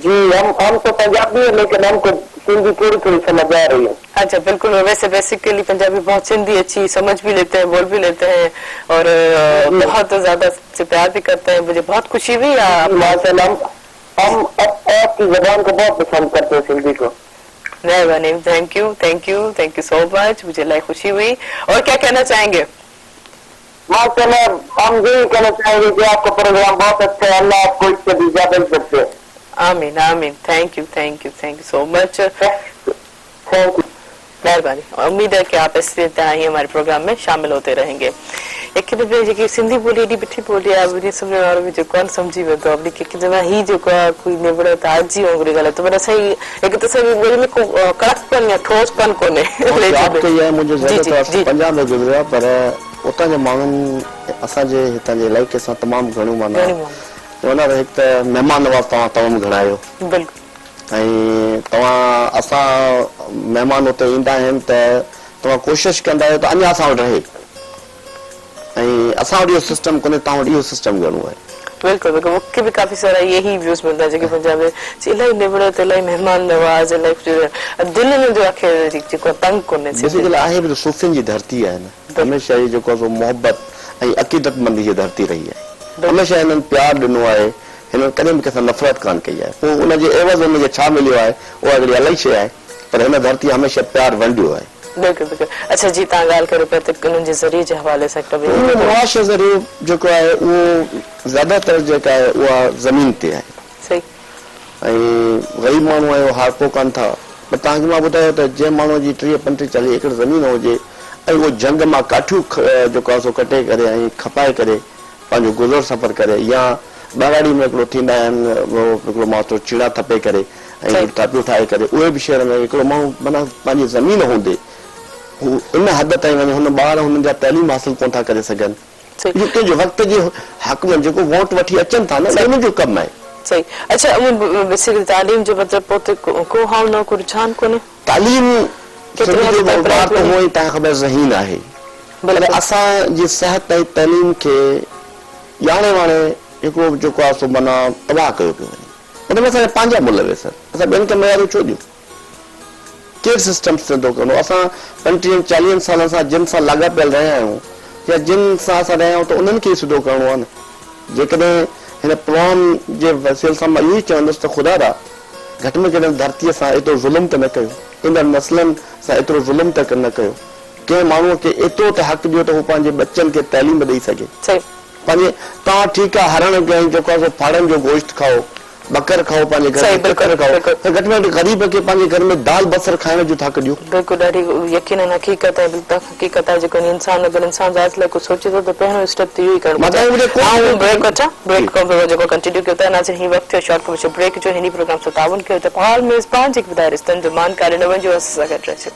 जी, हम तो पंजाबी है लेकिन हमको सिंधी थोड़ी समझ आ रही है। अच्छा, बिल्कुल। वैसे बेसिकली पंजाबी बहुत सिंधी अच्छी समझ भी लेते हैं, बोल भी लेते हैं, और बहुत ज्यादा से प्यार भी करते हैं। मुझे बहुत खुशी हुई माशाल्लाह, हम आपकी ज़बान को बहुत पसंद करते हैं, सिंधी को। थैंक यू सो मच, मुझे लाइक खुशी हुई। और क्या कहना चाहेंगे? माशाल्लाह हम यही कहना चाहेंगे कि आपका प्रोग्राम बहुत अच्छा है, अल्लाह आपको इससे भी ज्यादा इज्जत दे। आमीन आमीन। Thank you so much. Thank U. मेहरबानी। उम्मीद है कि आप इसी तरह ही हमारे प्रोग्राम में शामिल होते रहेंगे। एक जेकी सिंधी ॿोली एॾी मिठी ॿोली आहे, ॿुधी सम्झण वारो बि जेको आहे सम्झी वेंदो आहे। की जंहिंमें ही जेको आहे कोई निबड़ ताज़ी वांगुरु ॻाल्हाए त माना सही हिकु त सही ॿोली में को कड़कपन या ठोसपन कोन्हे। यादि कई आहे मुंहिंजो ज़रूरत पंजाब में गुज़रियो आहे, पर उतां जे माण्हुनि असांजे हितां जे इलाइक़े सां तमामु घणो माना चवंदा हिकु त महिमान नवाज़ तमामु घणा आहियो। बिल्कुलु। ऐं तव्हां असां महिमान उते ईंदा आहिनि त तव्हां कोशिशि कंदा आहियो त अञा असां वटि रहे, ऐं असां वटि इहो सिस्टम कोन्हे, तव्हां वटि इहो सिस्टम घणो आहे। बिल्कुलु बिल्कुलु। मूंखे बि काफ़ी सारा यही व्यूज़ मिलंदा जेके पंजाब में इलाही निबड़त, इलाही महिमान नवाज़, इलाही दिलि में जो आखिर जेको तंग कोन्हे। बेसिकली आहे बि सूफ़ियुनि जी धरती आहे न, हमेशह ई जेको आहे मोहबत ऐं अक़ीदतमंदी जी धरती रही आहे। हमेशह हिननि प्यार ॾिनो आहे, हिननि कॾहिं बि कंहिंसां नफ़रत कान कई आहे। पोइ उनजे एवज़ हुनखे छा मिलियो आहे उहा हिकिड़ी अलॻि शइ आहे, पर हिन धरती हमेशह प्यार वंडियो आहे। बिल्कुलु बिल्कुलु। अच्छा जी, तव्हां ॻाल्हि करो पिया त उन्हनि जे ज़रिए जे हवाले सां मुआश ज़रिए जेको आहे उहो ज़्यादातर जेका आहे उहा ज़मीन ते आहे। सही। ऐं ग़रीब माण्हू आहे उहो हारको कान था, पर तव्हांखे मां ॿुधायो त जंहिं माण्हू जी 30-35-40 एकड़ ज़मीन हुजे ऐं उहो जंग मां काठियूं जेको आहे सो कटे करे ऐं खपाए करे पंहिंजो गुज़र सफ़र करे, या ॿाराड़ी में हिकिड़ो थींदा आहिनि हिकिड़ो माण्हू चीड़ा थपे करे ऐं टापियूं ठाहे करे, उहे बि शहर में हिकिड़ो माण्हू माना पंहिंजी ज़मीन हूंदे हू इन हद ताईं वञे, हुन ॿार हुननि जा तइलीम हासिल कोन था करे सघनि। इहो कंहिंजो वक़्त जे हक़ में जेको वोट वठी अचनि था न, उन्हनि जो कमु आहे। सही। अच्छा बेसिकली तालीम जो मतिलबु पोइ को हाउ न को रुझान कोन्हे। तालीम तव्हांखे ख़बर ज़हीन आहे, पर असांजी सिहत ऐं तइलीम खे ॼाणे वाणे हिकिड़ो जेको आहे सो माना तबाह कयो पियो वञे। हुन में असांजा पंहिंजा मुलविस आहिनि, असां ॿियनि खे मयारूं छो ॾियूं? केरु सिस्टम सिधो कंदो? असां 35-40 सालनि सां जिन सां लाॻापियल रहिया आहियूं या जिन सां असां रहिया आहियूं त उन्हनि खे सिधो करिणो आहे न। जेकॾहिं हिन प्रोग्राम जे वसीले सां मां इहो ई चवंदुसि त ख़ुदा रा घटि में घटि धरतीअ सां एतिरो ज़ुल्म त न कयो, इन नस्लनि सां एतिरो ज़ुल्म त न कयो। कंहिं माण्हूअ खे एतिरो त हक़ ॾियो त हू पंहिंजे बच्चनि खे तइलीम ॾेई सघे। पंहिंजे तव्हां ठीकु आहे हरण जेको आहे फाड़नि जो गोश्त खाओ, बकर खाओ, पंहिंजे घर में बकर खाओ, त घटि में घटि ग़रीब खे पंहिंजे घर में दाल बसर खाइण जो हक़ ॾियो। बिल्कुलु ॾाढी यकीनन हक़ीक़त आहे। हक़ीक़त आहे जेको इंसान अगरि इंसान ज़ात लाइ कुझु सोचे थो त पहिरियों स्टेप त इहो ई करिणो आहे। ब्रेक वठां, ब्रेक खां पोइ जेको कंटिन्यू कयो था नाज़रीन, हीउ वक़्तु थियो शॉर्ट कमर्शियल ब्रेक जो। हिन प्रोग्राम सां ताउन कयो त पाल मेज़बान जेके ॿुधाए रिश्तनि जो मान कार्य न वञो, असां सां गॾु रहिजो।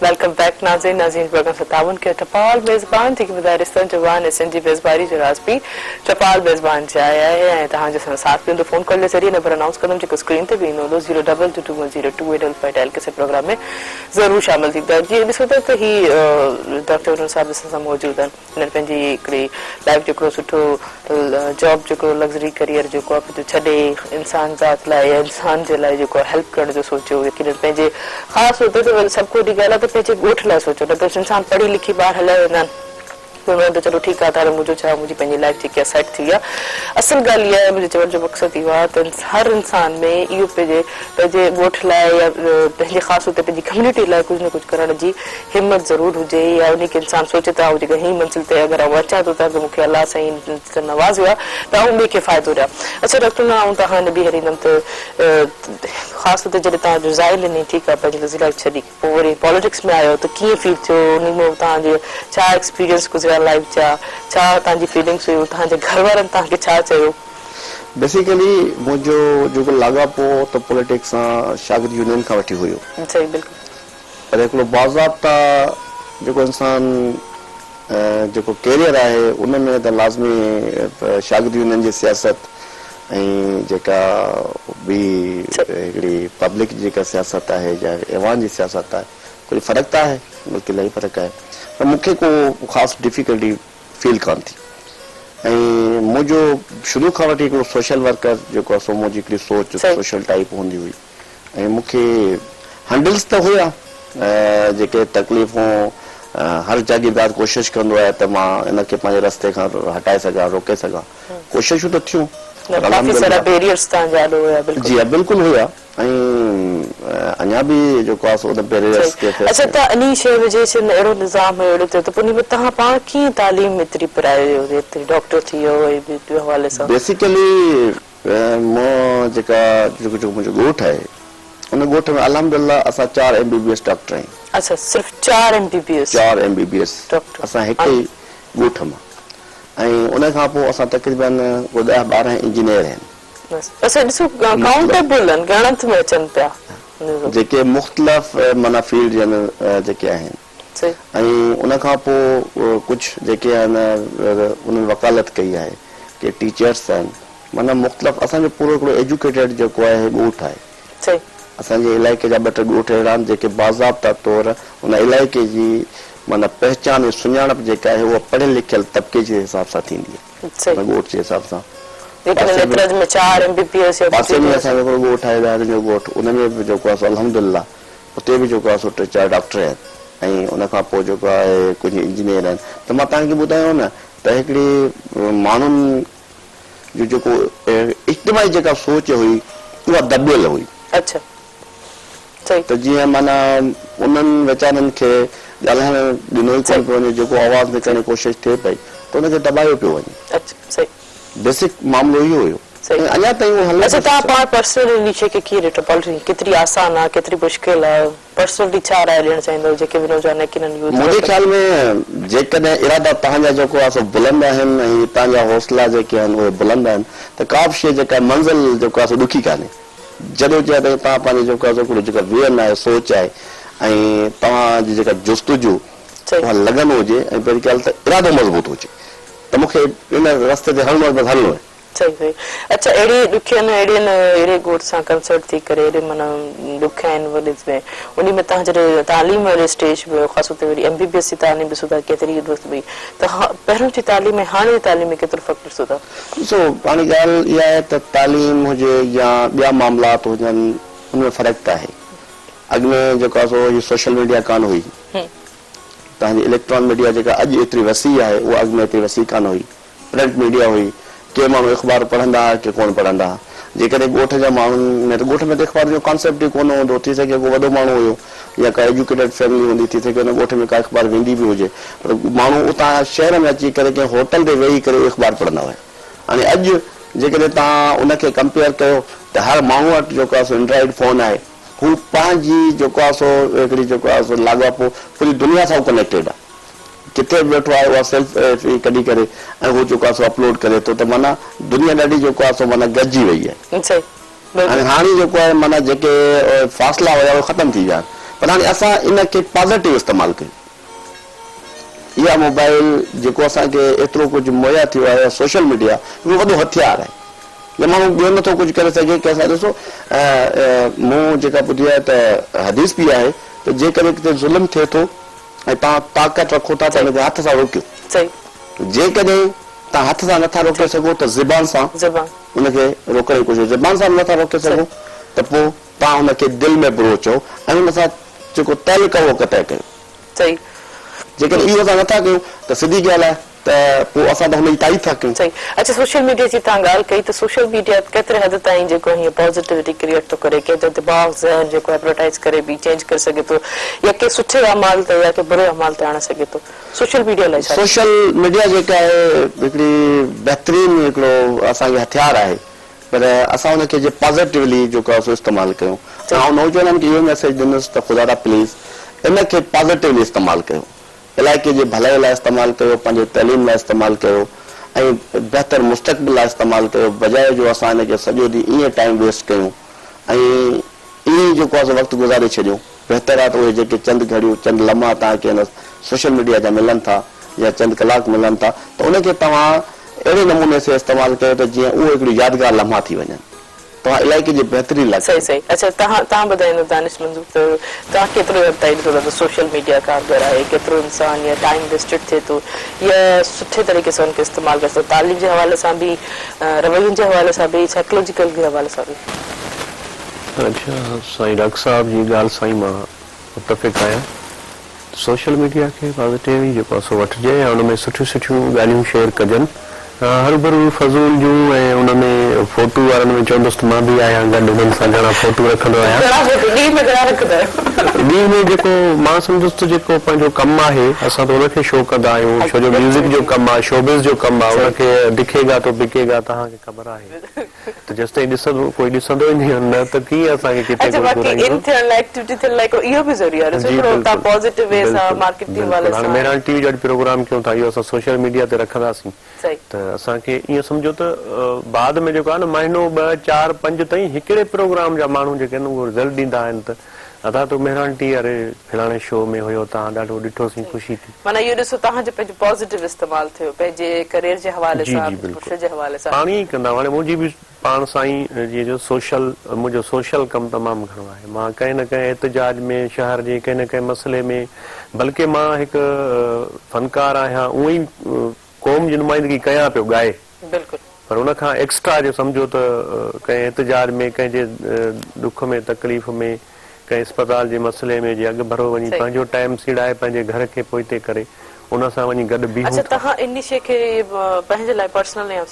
वेलकम बैक नाज़रीन प्रोग्राम से ताउन के टपाल मेज़बान जेके ॿुधाए रिश्तनि जो वान सिंधी मेज़बानी जो राज़ बि टपाल मेज़बान चया आहे। ऐं तव्हांजे साथ बि हूंदो फ़ोन कॉल जे ज़रिए नंबर अनाउंस कंदमि जेको स्क्रीन ते बि ईंदो हूंदो 022210285 डायल के प्रोग्राम में ज़रूरु शामिल थींदा। जीअं ॾिसो था त ही डॉक्टर अरुण साहिब असां सां मौजूदु आहिनि। हिननि पंहिंजी हिकिड़ी लाइफ जेको सुठो जॉब जेको लग्ज़री करियर जेको आहे छॾे इंसान ज़ात लाइ या इंसान जे लाइ जेको हेल्प करण जो सोचियो। यकीनन पंहिंजे ख़ासि तौर ते सभु को ॻाल्हि आहे त पंहिंजे ॻोठ लाइ सोचो, न त इंसान पढ़ी लिखी ॿार हलाए वेंदा आहिनि त चलो ठीकु आहे त मुंहिंजो छा मुंहिंजी पंहिंजी लाइफ जेकी आहे सेट थी आहे। असल ॻाल्हि इहा आहे, मुंहिंजे चवण जो मक़सदु इहो आहे त हर इंसान में इहो पंहिंजे ॻोठ लाइ या पंहिंजे ख़ासि तौर ते पंहिंजी कम्यूनिटी लाइ कुझु न कुझु करण जी हिमत ज़रूरु हुजे, या उनखे इंसान सोचे त जेका हीअ मंज़िल ते अगरि आउं अचां थो त मूंखे अलाह साईं नवाज़ियो आहे त आउं ॿिए खे फ़ाइदो ॾियां। अच्छा डॉक्टर मां आउं तव्हां न बि हरींदमि त ख़ासि तौर ते जॾहिं तव्हां रिज़ाइन ॾिनी, ठीकु आहे पंहिंजी लाइफ छॾी, पोइ वरी पॉलिटिक्स में आयो त कीअं फील थियो, उन में तव्हांजे छा एक्सपीरियंस गुज़रिया लाइफ जा, छा तव्हांजी फीलिंग्स हुयूं, तव्हांजे घर वारनि तव्हांखे छा चयो? बेसिकली मुंहिंजो जेको लाॻापो त पॉलिटिक्स सां शागिर्द यूनियन खां वठी हुयो। सही, बिल्कुलु। पर हिकिड़ो बाज़ाब्ता जेको इंसान जेको कैरियर आहे उन में त लाज़मी शागिर्द यूनियन जी सियासत ऐं जेका ॿी हिकिड़ी पब्लिक जेका सियासत आहे या ऐवान जी सियासत आहे, कोई फ़र्क़ु त आहे, बल्कि इलाही फ़र्क़ु आहे। पर मूंखे को ख़ासि डिफिकल्टी फील कान थी। ऐं मुंहिंजो शुरू खां वठी हिकिड़ो सोशल वर्कर जेको आहे सो मुंहिंजी हिकिड़ी सोच सोशल टाइप हूंदी हुई। ऐं मूंखे हैंडल्स त हुया जेके तकलीफ़ूं हर जागीरदार कोशिशि कंदो आहे त मां इनखे पंहिंजे रस्ते खां हटाए सघां, रोके सघां। कोशिशूं त थियूं, जी बिल्कुलु हुया। ऐं अञा बि जेको आहे सो उन बैरियर्स खे अच्छा त इन शइ वजह से अहिड़ो निज़ाम अहिड़ो थियो त पोइ उन में तव्हां पाण कीअं तालीम एतिरी पिरायो एतिरी डॉक्टर थी वियो ऐं ॿियो हवाले सां बेसिकली मां जेको मुंहिंजो ॻोठु आहे उन ॻोठ में अल्हम्दुलिल्लाह असां 4 MBBS डॉक्टर आहियूं। अच्छा सिर्फ़ 4 MBBS 4 MBBS डॉक्टर असां हिकु ई ॻोठ मां ऐं उन खां पोइ असां तक़रीबन 10-12 इंजीनियर आहिनि अच्छा ॾिसो काउंटेबल आहिनि गणत में अचनि पिया जेके मुख़्तलिफ़ माना फील्ड जेके आहिनि ऐं उन खां पोइ कुझु जेके आहिनि उन्हनि वकालत कई आहे के टीचर्स आहिनि माना मुख़्तलिफ़ असांजो पूरो हिकिड़ो एजुकेटेड जेको आहे ॻोठ आहे असांजे इलाइक़े जा 2-3 ॻोठ अहिड़ा आहिनि जेके बाज़ाब्ता तौरु उन इलाइक़े जी माना पहचान ऐं सुञाणप जेका आहे उहा पढ़ियल लिखियल तबिके जे हिसाब सां थींदी आहे ॻोठ जे हिसाब सां पासे में असांजो हिकिड़ो ॻोठ आहे ॿाहिरि जो ॻोठ उन में बि जेको आहे अल्हम्दुलिल्लाह उते बि जेको आहे सो 3-4 डॉक्टर आहिनि ऐं उन खां पोइ जेको आहे कुझु इंजीनियर आहिनि त मां तव्हांखे ॿुधायो न त हिकिड़ी माण्हुनि जो जेको इज्तिमाही जेका सोच हुई उहा दॿियल हुई। अच्छा त जीअं माना उन्हनि वीचारनि खे ॻाल्हाइण ॾिनो ई कोन पियो वञे जेको आवाज़ निकिरण जी कोशिशि थिए पई त उनखे दॿायो पियो वञे बेसिक मामलो इहो हुयो अञा ताईं अच्छा तव्हां पाण पर्सनली शइ खे कीअं ॾिठो पॉलिटिक्स केतिरी आसान आहे केतिरी मुश्किल आहे पर्सनली छा राय ॾियणु चाहींदव जेके बि नौजवान मुंहिंजे ख्याल में जेकॾहिं इरादा तव्हांजा जेको आहे सो बुलंद आहिनि ऐं तव्हांजा हौसला जेके आहिनि उहे बुलंद आहिनि त का बि शइ जेका मंज़िल जेको आहे सो ॾुखी कान्हे जॾोजहद तव्हां पंहिंजे जेको आहे हिकिड़ो जेका वियन आहे सोच आहे ऐं तव्हांजी जेका जुस्तजू उहा लगन हुजे ऐं पहिरीं ॻाल्हि त इरादो मज़बूत हुजे त मूंखे इन रस्ते ते हलणो आहे सही अच्छा अहिड़ी ॾुखियनि अहिड़े ॻोठ सां कंसल्ट थी करे अहिड़े माना ॾुखिया आहिनि वॾे में उन में तव्हां जॾहिं तालीम वारे स्टेज में ख़ासि तौर ते वरी MBBS जी तालीम ॾिसो था केतिरी दुरुस्त हुई त पहिरियों जी तालीम ऐं हाणे जी तालीम में केतिरो फ़र्क़ु ॾिसो था ॾिसो हाणे ॻाल्हि इहा आहे त तालीम हुजे या ॿिया मामलात हुजनि उनमें फ़र्क़ु त आहे अॻु में जेको आहे सो सोशल मीडिया कान हुई तव्हांजी इलेक्ट्रॉन मीडिया जेका अॼु एतिरी वसी आहे उहा अॻु में एतिरी वसी कान हुई प्रिंट मीडिया हुई के माण्हू अख़बार पढ़ंदा हुआ के कोन पढ़ंदा हुआ जेकॾहिं ॻोठ जा माण्हुनि में त ॻोठ में त अख़बार जो कॉन्सेप्ट ई कोन हूंदो थी सघे को वॾो माण्हू हुयो या का एजुकेटेड फैमिली हूंदी थी सघे हुन ॻोठ में का अख़बार वेंदी बि हुजे पर माण्हू उतां शहर में अची करे कंहिं होटल ते वेही करे अख़बार पढ़ंदा हुआ हाणे अॼु जेकॾहिं तव्हां उनखे कंपेयर कयो त हर माण्हू वटि जेको आहे सो एंड्रॉइड फोन आहे हू पंहिंजी जेको आहे सो हिकिड़ी जेको आहे सो लाॻापो पूरी दुनिया सां कनेक्टेड आहे किथे बि वेठो आहे उहा सेल्फी कढी करे ऐं हू जेको आहे सो अपलोड करे थो त माना दुनिया ॾाढी जेको आहे सो माना गॾिजी वई आहे ऐं हाणे जेको आहे माना जेके फ़ासिला हुया उहे ख़तमु थी विया पर हाणे असां इनखे पॉज़िटिव इस्तेमालु कयूं इहा मोबाइल जेको असांखे एतिरो कुझु मुहैया थी वियो आहे सोशल मीडिया उहो वॾो हथियार आहे या माण्हू ॿियो नथो कुझु करे सघे की असां ॾिसो मूं जेका ॿुधी आहे त हदीस बि आहे त जेकॾहिं किथे ज़ुल्म थिए थो ऐं तव्हां ताक़त रखो था त हुनखे हथ सां रोकियो जेकॾहिं तव्हां हथ सां नथा रोके सघो त ज़बान सां हुनखे रोकण जी कोशिशि ज़बान सां नथा रोके सघो त पोइ तव्हां हुनखे दिलि में बुरो चओ ऐं हुन सां जेको तइल्लुक़ उहो क़तइ कयो जेकॾहिं इहो असां नथा कयूं त सिधी ॻाल्हि आहे त पोइ असां त हुनजी तारीफ़ था कयूं अच्छा सोशल मीडिया जी तव्हां ॻाल्हि कई त सोशल मीडिया केतिरे हद ताईं जेको हीअं पॉज़िटिविटी क्रिएट थो करे कंहिंजो दिमाग़ ज़हन जेको एडवर्टाइज़ करे बि चेंज करे सघे थो या के सुठे अमाल ते या के बुरे अमाल ते आणे सघे थो सोशल मीडिया लाइ सोशल मीडिया जेका आहे हिकिड़ी बहितरीन हिकिड़ो असांखे हथियार आहे पर असां हुनखे जे पॉज़िटिवली जेको आहे सो इस्तेमालु कयूं ऐं नौजवाननि खे इहो मैसेज ॾिनुसि त ख़ुदा प्लीज़ इनखे पॉज़िटिवली इस्तेमालु कयो इलाइक़े जे भलाई लाइ इस्तेमालु कयो पंहिंजे तइलीम लाइ इस्तेमालु कयो ऐं बहितर मुस्तक़बिल लाइ इस्तेमालु कयो बजाए जो असां हिनखे सॼो ॾींहुं ईअं टाइम वेस्ट कयूं ऐं ईअं जेको आहे वक़्तु गुज़ारे छॾियूं बहितर आहे त उहे जेके चंद घड़ियूं चंद लम्हा तव्हांखे हिन सोशल मीडिया जा मिलनि था या चंद कलाक मिलनि था त उनखे तव्हां अहिड़े नमूने सां इस्तेमालु कयो त जीअं उहे हिकिड़ी यादगार लम्हा थी वञनि तव्हां इलाइक़े जे बहितरी लाइ सही अच्छा तव्हां ॿुधाईंदो दानिश मंज़ूर त तव्हां केतिरो ॾिठो त सोशल मीडिया कारगर आहे केतिरो इंसान या टाइम वेस्टेड थिए थो या सुठे तरीक़े सां हुनखे इस्तेमालु करे थो तालीम जे हवाले सां बि रवैयनि जे हवाले सां बि साइकोलॉजिकल जे हवाले सां बि अच्छा साईं डॉक्टर साहब जी ॻाल्हि साईं मां मुतफ़िक़ आहियां सोशल मीडिया खे पॉज़िटिव जेको आहे सो वठिजे ऐं हुन में सुठियूं सुठियूं ॻाल्हियूं शेयर कजनि हर भरू फज़ूल जूं ऐं उनमें फोटू वारनि में चवंदुसि त मां बि आहियां गॾु उन्हनि सां घणा फोटू रखंदो आहियां। ॾींहं में जेको मां सम्झुसि त जेको पंहिंजो कमु आहे असां त उनखे शो कंदा आहियूं, छो जो म्यूज़िक जो कमु आहे, शोबिज़ जो कमु आहे, उनखे दिखेगा तो बिकेगा तव्हांखे ख़बर आहे। त जेसिताईं ॾिसंदो कोई ॾिसंदो ई न त कीअं असांखे किथे अच्छा बाकी इन थियण लाइ एक्टिविटी थियण लाइ इहो बि ज़रूरी आहे थोरो तव्हां पॉजिटिव वे सां मार्केटिंग वाले सां मेहरान टीवी जा प्रोग्राम कयूं था इहो असां सोशल मीडिया ते रखंदासीं त असांखे ईअं सम्झो त बाद में जेको आहे न महीनो 2, 4, 5 ताईं हिकिड़े प्रोग्राम जा माण्हू जेके आहिनि उहो रिज़ल्ट ॾींदा आहिनि त अदा तो मेहरान टी अरे फलाणे शो में हुयो तव्हां ॾाढो ॾिठोसीं ख़ुशी थी। माना इहो ॾिसो तव्हांजो पंहिंजो पॉजिटिव इस्तेमालु थियो पंहिंजे करियर जे हवाले सां प्रोफेशन जे हवाले सां पाण ई कंदा हाणे मुंहिंजी बि पाण सां ई जीअं जो मुंहिंजो सोशल कमु तमामु घणो आहे। मां कंहिं न कंहिं एहतजाज में शहर जे कंहिं न कंहिं मसइले में बल्कि मां हिकु फनकार आहियां उहो ई क़ौम जी नुमाइंदगी कयां पियो ॻाए बिल्कुलु पर उनखां एक्स्ट्रा जो सम्झो त कंहिं एहतजाज में कंहिंजे दुख में तकलीफ़ में कंहिं अस्पताल जे मसइले में जे अॻु भरो वञी पंहिंजो टाइम सीड़ाए पंहिंजे घर खे पोइते करे उन सां वञी गॾु बीहूं। अच्छा तव्हां इन शइ खे पंहिंजे लाइ पर्सनल या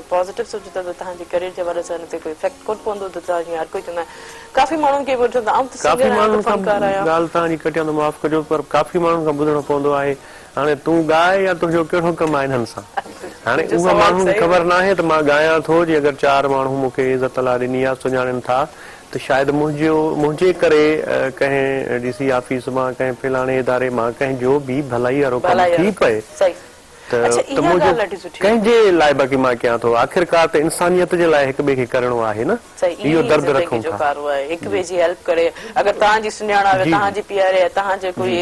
पॉजिटिव सोचो था त तव्हांजे करियर जे हवाले सां हिते कोई इफेक्ट कोन पवंदो त तव्हां हर कोई चवंदा आहिनि काफ़ी माण्हुनि खे ॿुधंदा आऊं त काफ़ी माण्हुनि खां ॻाल्हि तव्हांजी कटिया त माफ़ कजो पर काफ़ी माण्हुनि खां ॿुधणो पवंदो आहे हाणे तूं ॻाए या तुंहिंजो कहिड़ो कमु आहे हिननि सां। हाणे उहा माण्हुनि खे ख़बर न आहे त मां ॻायां थो जे अगरि 4 माण्हू मूंखे इज़त ला ॾिनी आहे सुञाणनि था त शायदि मुंहिंजे करे कंहिं डीसी ऑफिस मां कंहिं फलाणे इदारे मां कंहिंजो बि भलाई वारो कमु थी पए त मुंहिंजो कंहिंजे लाइ बाक़ी मां कयां थो आख़िरकार त इंसानियत जे लाइ हिक ॿिए खे करिणो आहे न इहो दर्द रखूं था हिक ॿिए जी हेल्प करे अगरि तव्हांजी सुञाण तव्हांजी प्यारे तव्हांजे कोई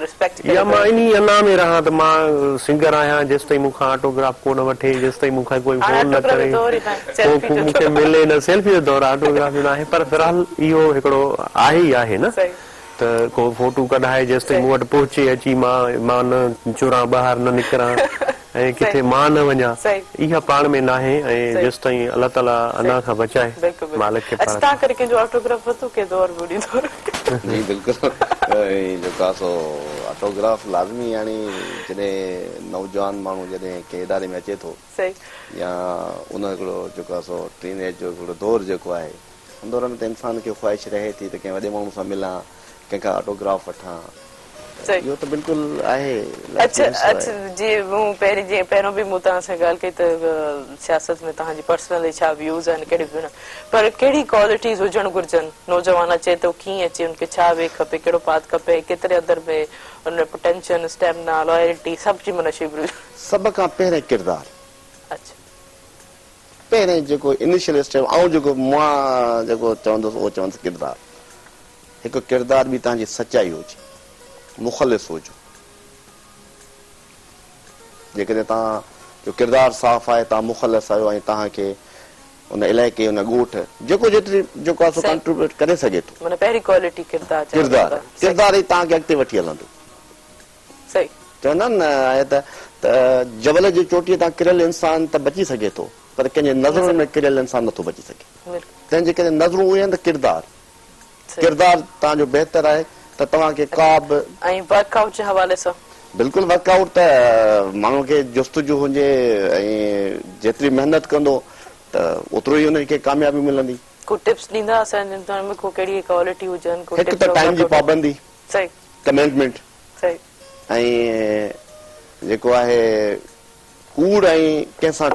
रिस्पेक्ट या मां इन अना में रहां त मां सिंगर आहियां जेसि ताईं मूंखां ऑटोग्राफ कोन वठे जेसि ताईं मूंखां कोई फोन न करे मूंखे मिले न सेल्फी जो दौर ऑटोग्राफ न आहे पर फ़िलहाल इहो हिकिड़ो आहे ई आहे न त को फोटू कढाए जेसि ताईं मूं वटि पहुचे अची मां न चुरां ॿाहिरि न निकिरां ऐं किथे मां न वञा इहा पाण में न आहे ऐं जेसि ताईं अलाह ताला अना खां बचाए मालिक खे तव्हां करे कंहिंजो ऑटोग्राफ वरितो के दौर बुढ़ी दौर जी बिल्कुलु जेको आहे सो ऑटोग्राफ लाज़मी यानी जॾहिं नौजवान माण्हू जॾहिं कंहिं इदारे में अचे थो या उन हिकिड़ो जेको आहे सो टीनेज जो हिकिड़ो दौर जेको आहे उन दौर में त इंसान खे ख़्वाहिश रहे थी त कंहिं वॾे माण्हू सां मिलां कंहिंखां ऑटोग्राफ वठां इहो त बिल्कुलु आहे। अच्छा जी मूं पहिरियों बि मूं तव्हां सां ॻाल्हि कई त सियासत में तव्हांजी पर्सनली छा व्यूज़ आहिनि कहिड़ी पर कहिड़ी क्वालिटीज़ हुजणु घुरिजनि नौजवान अचे थो कीअं अचे उनखे छा वे खपे कहिड़ो पात खपे केतिरे अदर में उन पोटेंशियल स्टेमिना लॉयल्टी सभु जी माना शिवरू सभ खां पहिरें किरदार अच्छा पहिरें जेको इनिशियल स्टेप ऐं जेको मां जेको चवंदुसि उहो चवंदुसि किरदार हिकु किरदार बि तव्हांजी सचाई हुजे मुख़लिस हुजो जेकॾहिं तव्हांजो किरदारु साफ़ आहे तव्हां मुख़लिस आहियो ऐं तव्हांखे उन इलाइक़े उन ॻोठ जेको जेतिरी जेको आहे सो कंट्रीब्यूट करे सघे थो माना पहिरीं क्वालिटी किरदार ई तव्हांखे अॻिते वठी हलंदो चवंदा आहिनि न त जबल जी चोटीअ तां किरियल इंसान त बची सघे थो पर कंहिंजे नज़रुनि में किरियल इंसान नथो बची सघे तंहिंजे करे नज़रूं उहे आहिनि त किरदार तव्हांजो बहितर आहे त तव्हांखे का बि ऐं वर्कआउट जे हवाले सां बिल्कुलु वर्कआउट त माण्हू खे जुस्तजू हुजे ऐं जेतिरी महिनत कंदो त ओतिरो ई हुनखे कामयाबी मिलंदी। को टिप्स ॾींदा असांजे में को कहिड़ी क्वालिटी हुजनि हिकु त टाइम जी पाबंदी सही कमिटमेंट सही ऐं जेको आहे कूड़ ऐं कंहिंसां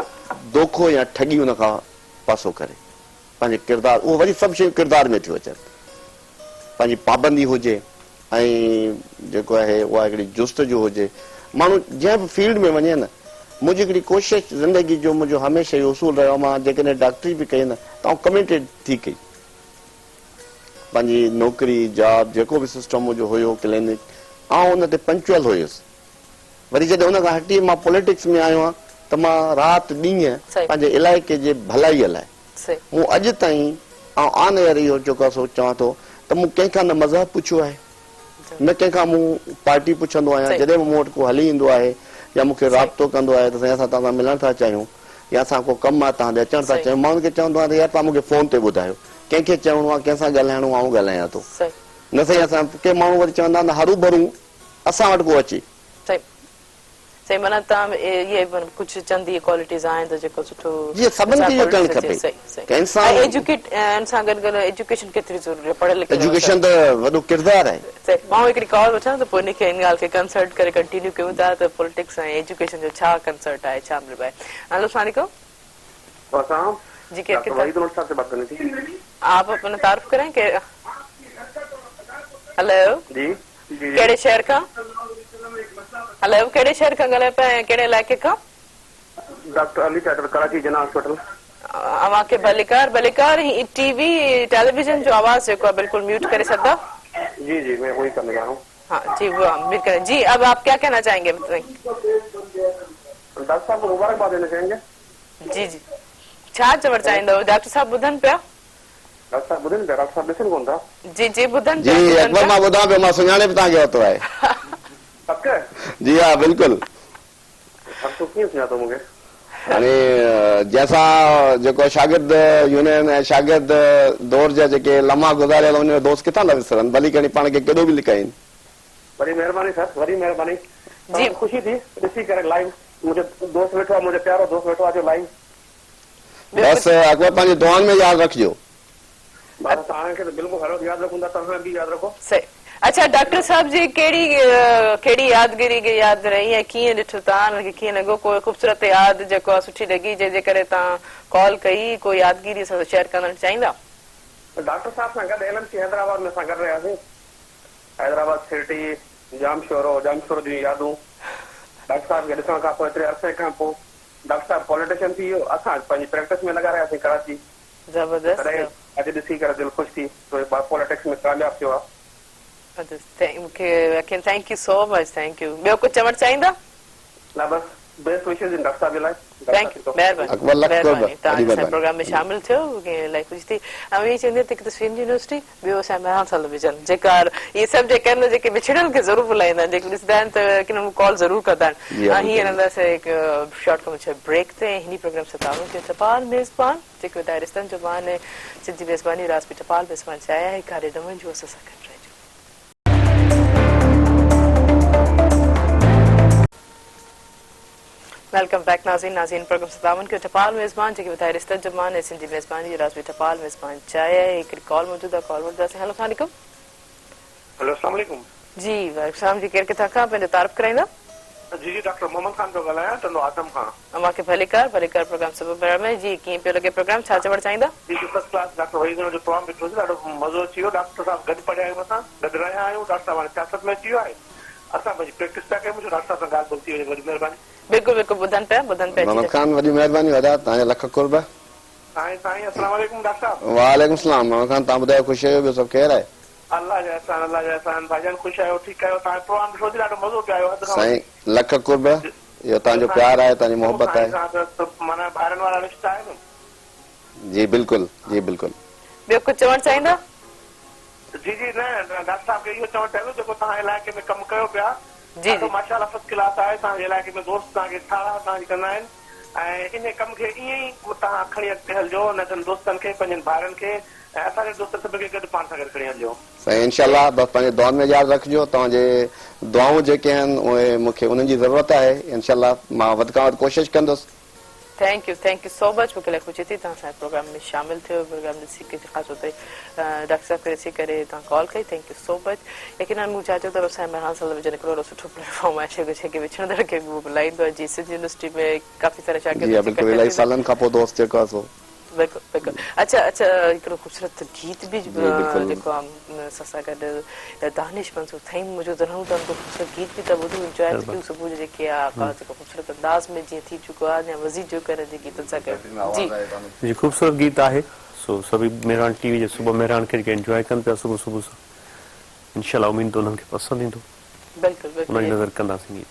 धोखो या ठगी हुन खां पासो करे पंहिंजे किरदार उहो वरी सभु शयूं किरदार में थियूं अचनि पंहिंजी पाबंदी हुजे ऐं जेको आहे उहा हिकिड़ी जुस्तजू हुजे माण्हू जंहिं बि फील्ड में वञे न मुंहिंजी हिकिड़ी कोशिशि ज़िंदगी जो मुंहिंजो हमेशह इहो उसूल रहियो मां जेकॾहिं डॉक्टरी बि कई न त आउं कमिटेड थी कई पंहिंजी नौकिरी जॉब जेको बि सिस्टम मुंहिंजो हुयो क्लिनिक ऐं हुन ते पंक्चुअल हुयुसि वरी जॾहिं हुन खां हटी मां पॉलिटिक्स में आयो आहियां त मां राति ॾींहं पंहिंजे इलाइक़े जे भलाईअ लाइ मूं अॼु ताईं ऐं आन एयर इहो जेको आहे सो चवां थो त मूं कंहिंखां न मज़हब पुछियो आहे न कंहिंखां मूं पार्टी पुछंदो आहियां जॾहिं मूं वटि को हली ईंदो आहे या मूंखे राब्तो कंदो आहे त साईं असां तव्हां सां मिलण था चाहियूं या असां को कमु आहे तव्हां ॾे अचण था चाहियूं माण्हुनि खे चवंदो आहियां त यार तव्हां मूंखे फ़ोन ते ॿुधायो कंहिंखे चवणो आहे कंहिंसां ॻाल्हाइणो आहे ॻाल्हायां थो न साईं असां के माण्हू वरी चवंदा आहिनि हरू भरू असां वटि को अचे सही माना तव्हां ये कुछ चंद इहे क्वालिटीज़ आहिनि त जेको सुठो ये सभिनि खे इहो करणु खपे। कंहिं सां एजुकेट सां गॾु एजुकेशन केतिरी ज़रूरी आहे पढ़ियल लिखियल एजुकेशन त वॾो किरदारु आहे। सही मां हिकिड़ी कॉल वठां त पोइ हिनखे हिन ॻाल्हि खे कंसल्ट करे कंटिन्यू कयूं था त पॉलिटिक्स ऐं एजुकेशन जो छा कंसर्ट आहे छा मतिलबु आहे। हेलो अस्सलाम वालेकुम जी साहब से बात करनी थी। आप अपना तारुफ करें कि हेलो जी कहिड़े शहर खां हेलो कहिड़े शहर खां ॻाल्हाए पिया ऐं कहिड़े इलाइक़े खां? डॉक्टर अली कैटर कराची जना हॉस्पिटल। अव्हांखे भलेकार ही टीवी टेलीविजन जो आवाज़ जेको आहे बिल्कुल म्यूट करे सघंदा? जी जी मैं वही करने जा रहा हूँ। हाँ जी वो म्यूट करें। जी अब आप क्या कहना चाहेंगे? डॉक्टर साहब को मुबारकबाद देना चाहेंगे। जी जी छा चवणु चाहींदव? डॉक्टर साहब ॿुधनि पिया? डॉक्टर साहब ॿुधनि पिया? डॉक्टर साहब ॾिसनि कोन था? जी जी ॿुधनि जी अकबर मां ॿुधां पियो, मां सुञाणे बि तव्हांखे वरितो आहे। पक्का? जी हा बिल्कुलु। अब तो कीअं सुञातो मूंखे? हाणे जंहिंसां जेको शागिर्द यूनियन ऐं शागिर्द दौर जा जेके लम्हा गुज़ारियल उन दोस्त किथां था विसरनि, भली कणी पाण खे केॾो बि लिकाइनि। बड़ी महिरबानी सर, वॾी महिरबानी जी। ख़ुशी थी ॾिसी करे लाइव, मुंहिंजो दोस्त वेठो आहे, मुंहिंजो प्यारो दोस्त वेठो आहे जो लाइव। बस अकबर पंहिंजी दुआनि में यादि रखिजो। बस तव्हांखे त बिल्कुलु हलो यादि रखूं था, तव्हां बि यादि रखो। सही। अच्छा डॉक्टर साहब जी कहिड़ी यादगिरी खे यादि रही ऐं कीअं ॾिठो तव्हां, कीअं लॻो? कोई ख़ूबसूरत यादि जेको आहे सुठी लॻी जंहिंजे करे तव्हां कॉल कई, कोई यादगिरी सां शेयर करणु चाहींदा? डॉक्टर साहब सां गॾु LMC हैदराबाद में असां गॾु रहियासीं। हैदराबाद सिटी जाम शोरो जी यादूं। डॉक्टर साहब खे ॾिसण खां पोइ एतिरे अरसे खां पोइ डॉक्टर साहब पॉलिटिशियन थी वियो, असां पंहिंजी प्रैक्टिस में लॻा रहियासीं कराची। ज़बरदस्त। अॼु ॾिसी करे दिलि ख़ुशि थी तो पॉलिटिक्स में कामयाब थियो आहे। मूंखे thank you so much, thank U. ॿियो कुझु चवणु चाहींदा? ना बस बेस्ट विशेस इन डॉक्टर साहब जे लाइ। थैंक यू, महिरबानी तव्हां प्रोग्राम में शामिल थियो, इलाही ख़ुशि थी। ऐं इहे चवंदी त हिकु सिंध यूनिवर्सिटी, ॿियो असांजो मेहरान टेलीविजन, जेका इहे सभु जेके आहिनि जेके विछड़ियल खे ज़रूरु बुलाईंदा आहिनि, जेके ॾिसंदा आहिनि त की कॉल ज़रूरु कंदा आहिनि। ऐं हीअं रहंदासीं हिकु शॉर्ट खां ब्रेक ते। हिन प्रोग्राम सां तारूं खे टपाल मेज़बान जेके ॿुधाए रिश्तनि जो मान सिंधी मेज़बानी रास बि टपाल मेज़बान चाहिया है कारे डमन जो असां सां गॾु रहिजो। वेलकम बैक नाज़रीन प्रोग्राम सतावन के टपाल मेज़बान जेके ॿुधाए रिश्तनि जो मान सिंधी मेज़बानी रास बि टपाल मेज़बान चाहिया है। हिकिड़ी कॉल मौजूद आहे, कॉल वठंदासीं। हेलो अस्सलाम वालेकुम। हेलो अस्सलाम वालेकुम। जी वालेकुम जी, केरु किथां खां पंहिंजो तारुफ़ कराईंदा? जी जी डॉक्टर मोहम्मद खान थो ॻाल्हायां, टंडो आदम खां। अमांखे भलेकार प्रोग्राम सब में जी कीअं पियो लॻे प्रोग्राम, छा चवणु चाहींदा? जी फर्स्ट क्लास डॉक्टर वहीद जो प्रोग्राम ॾिठो ॾाढो मज़ो अची वियो। डॉक्टर साहब गॾु पढ़िया आहियूं, असां गॾु रहिया आहियूं। डॉक्टर साहब हाणे सियासत में अची वियो आहे, असां पंहिंजी प्रैक्टिस पिया कयूं। मुंहिंजो डॉक्टर साहब सां ॻाल्हि भुलती वञे, वॾी महिरबानी। बिल्कुलु ॿुधनि पिया मोहम्मद खान वॾी महिरबानी, वॾा तव्हांजा लख कुर्ब। साईं अस्सलाम वालेकुम डॉक्टर साहब। वालेकुम सलाम मोहम्मद खान, तव्हां ॿुधायो ख़ुशि आहियो? ॿियो सभु ख़ैरु आहे? अल्लाह जा एहसान भाईजान, ख़ुशि आहियो, ठीकु आहियो? तव्हां प्रोग्राम ॾिठो ॾाढो मज़ो पियो आयो। साईं लख कुर्ब, इहो तव्हांजो प्यार आहे, तव्हांजी मोहबत आहे। माना ॿाहिरनि वारा रिश्ता आहिनि। जी बिल्कुलु, जी बिल्कुलु। ॿियो कुझु चवणु चाहींदा? जी जी न डॉक्टर साहब खे इहो चवणु चाहियो जेको तव्हां इलाइक़े में कमु कयो पिया, जी जी माशाल्लाह फर्स्ट क्लास आहे। तव्हांजे इलाइक़े में दोस्त तव्हांखे ठाड़ा तव्हांजी कंदा आहिनि ऐं इन कम खे ईअं ई तव्हां खणी अॻिते हलिजो, नंढनि दोस्तनि खे, पंहिंजनि ॿारनि खे ऐं असांजे दोस्त सभ खे गॾु पाण सां गॾु खणी हलिजो। साईं इंशाल्लाह बसि पंहिंजे दुआनि में यादि रखिजो। तव्हांजे दुआऊं जेके आहिनि उहे मूंखे उन्हनि जी ज़रूरत आहे। इंशाल्लाह मां वधि खां वधि कोशिशि कंदुसि। Thank you so much. मूंखे इलाही ख़ुशी थी तव्हां असांजे प्रोग्राम में शामिल थियो। प्रोग्राम ॾिसी करे ख़ासि तौर ते डॉक्टर साहब खे ॾिसी करे तव्हां कॉल कई, थैंक यू सो मच। लेकिन मूं चाहियो त असांजे मेहरान टेलीविजन हिकिड़ो सुठो प्लेटफॉर्म आहे जेके विछड़ंदड़ खे बि बुलाईंदो आहे। जी सिंध यूनिवर्सिटी में काफ़ी सारा शागिर्द इलाही सालनि खां पोइ दोस्त जेको आहे सो बिल्कुलु बिल्कुलु। अच्छा हिकिड़ो ख़ूबसूरत गीत बि जेको आहे असां सां गॾु दानिश मंसूर थई मौजूदु रहूं था। उनको ख़ूबसूरत गीत बि त ॿुधूं, इंजॉय कयूं सुबुह जो जेके आहे जेको ख़ूबसूरत अंदाज़ में जीअं थी चुको आहे या मज़ीद जो करे जे गीतनि सां गॾु। जी जी ख़ूबसूरत गीत आहे। सो सभी मेहरान टीवी जे सुबुह मेहरान खे जेके इंजॉय कनि पिया सुबुह सुबुह सां, इंशाल्लाह उमीद तो उन्हनि खे पसंदि ईंदो, बिल्कुलु उनजी नज़र कंदासीं गीत।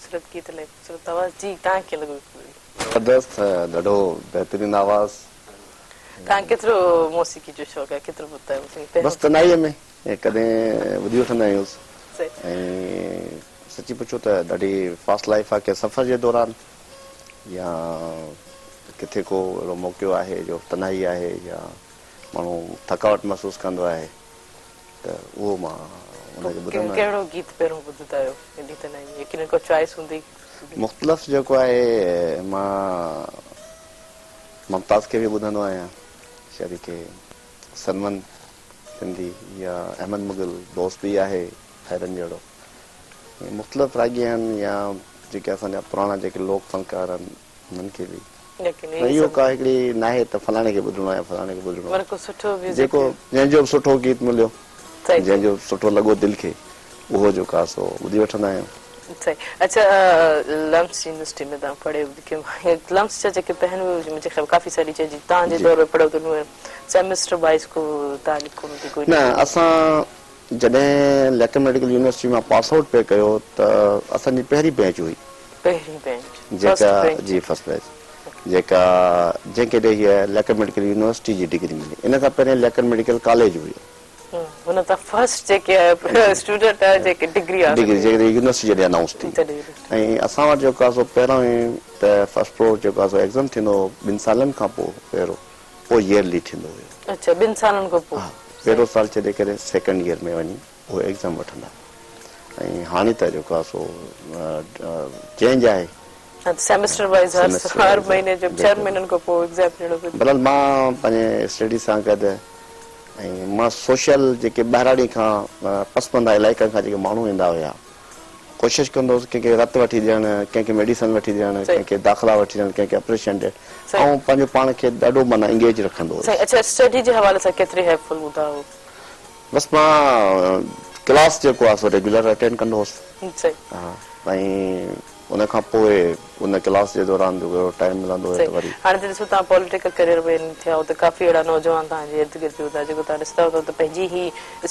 ख़ूबसूरत गीत लाइ ख़ूबसूरत आवाज़ जी तव्हांखे लॻो ज़बरदस्त ॾाढो बहितरीनु आवाज़ तव्हां केतिरो मौसीक़ी जो शौक़ु आहे केतिरो ॿुधंदा आहियो बसि तनाईअ में कॾहिं ॿुधी वठंदा आहियूंसि सही ऐं सची पुछो त ॾाढी फास्ट लाइफ आहे के सफ़र जे दौरान या किथे को अहिड़ो मौक़ो आहे जो तनाई आहे या माण्हू थकावट महसूसु कंदो आहे त उहो मां हुनखे ॿुधंदो आहियां कहिड़ो गीत पहिरियों ॿुधंदा आहियो एॾी तनाई यकीनन को चॉइस हूंदी मुख़्तलिफ़ जेको आहे मां मुमताज़ खे बि ॿुधंदो आहियां शरीक सलमान सिंधी या अहमद मुगल दोस्त बि आहे हैरन जहिड़ो मुख़्तलिफ़ रागी आहिनि या जेके असांजा पुराणा जेके लोक फनकार आहिनि उन्हनि खे बि इहो का हिकिड़ी नाहे त फलाणे खे ॿुधणो आहे फलाणे खे ॿुधणो आहे सुठो जेको जंहिंजो बि सुठो गीत मिलियो जंहिंजो सुठो लॻो दिलि खे उहो जेको आहे सो ॿुधी वठंदा आहियूं सही अच्छा लम्स यूनिवर्सिटी में तव्हां पढ़ियो लम्स जा जेके पहिरियों मुंहिंजे ख़्याल काफ़ी सारी चइजी तव्हांजे दौर में पढ़ियो त सेमेस्टर वाइज़ को तारीख़ हूंदी कोई न असां जॾहिं लेकन मेडिकल यूनिवर्सिटी मां पास आउट पे कयो त असांजी पहिरीं बैच हुई पहिरीं बेंच जेका जी फर्स्ट बैच जेका जंहिंखे ॾे हीअ लेकन मेडिकल यूनिवर्सिटी जी डिग्री मिली इन खां पहिरियों लेकन मेडिकल कॉलेज हुई हुन त फर्स्ट जेके स्टूडेंट जेके डिग्री डिग्री जेके यूनिवर्सिटी जॾहिं अनाउंस थी ऐं असां वटि जेको आहे सो पहिरियों ई त फर्स्ट फ्लोर जेको आहे सो एग्ज़ाम थींदो 2 सालनि खां पहिरियों पोइ ईयरली थींदो हुयो अच्छा 2 सालनि खां पोइ पहिरियों साल छॾे करे सेकेंड ईयर में वञी उहो एग्ज़ाम वठंदा ऐं हाणे त जेको आहे सो चेंज आहे सेमेस्टर वाइज़ हर महीने जो 6 महीननि खां पोइ एग्ज़ाम ॾियणो पवंदो बहरहाल मां पंहिंजे स्टडी सां गॾु ऐं मां सोशल जेके ॿाहिरां खां पसमंदा इलाइक़नि खां जेके माण्हू ईंदा हुया कोशिशि कंदो हुउसि कंहिंखे रत वठी ॾियणु कंहिंखे मेडिसन वठी ॾियणु कंहिंखे दाख़िला वठी ॾियणु कंहिंखे ऑपरेशन ॾियणु ऐं पंहिंजो पाण खे ॾाढो माना इंगेज रखंदो हुउसि अच्छा स्टडी जे हवाले सां केतिरी हेल्पफुल हूंदा हो बसि मां क्लास जेको आहे सो रेगुलर अटेंड कंदो हुउसि हा ऐं उन खां पोइ उन क्लास जे दौरान टाइम मिलंदो हुयो त वरी हाणे त ॾिसो तव्हां पॉलिटिकल करियर में थिया हो त काफ़ी अहिड़ा नौजवान तव्हांजे इर्द गिर्द हूंदा जेको तव्हां ॾिसंदा हूंदव त पंहिंजी ही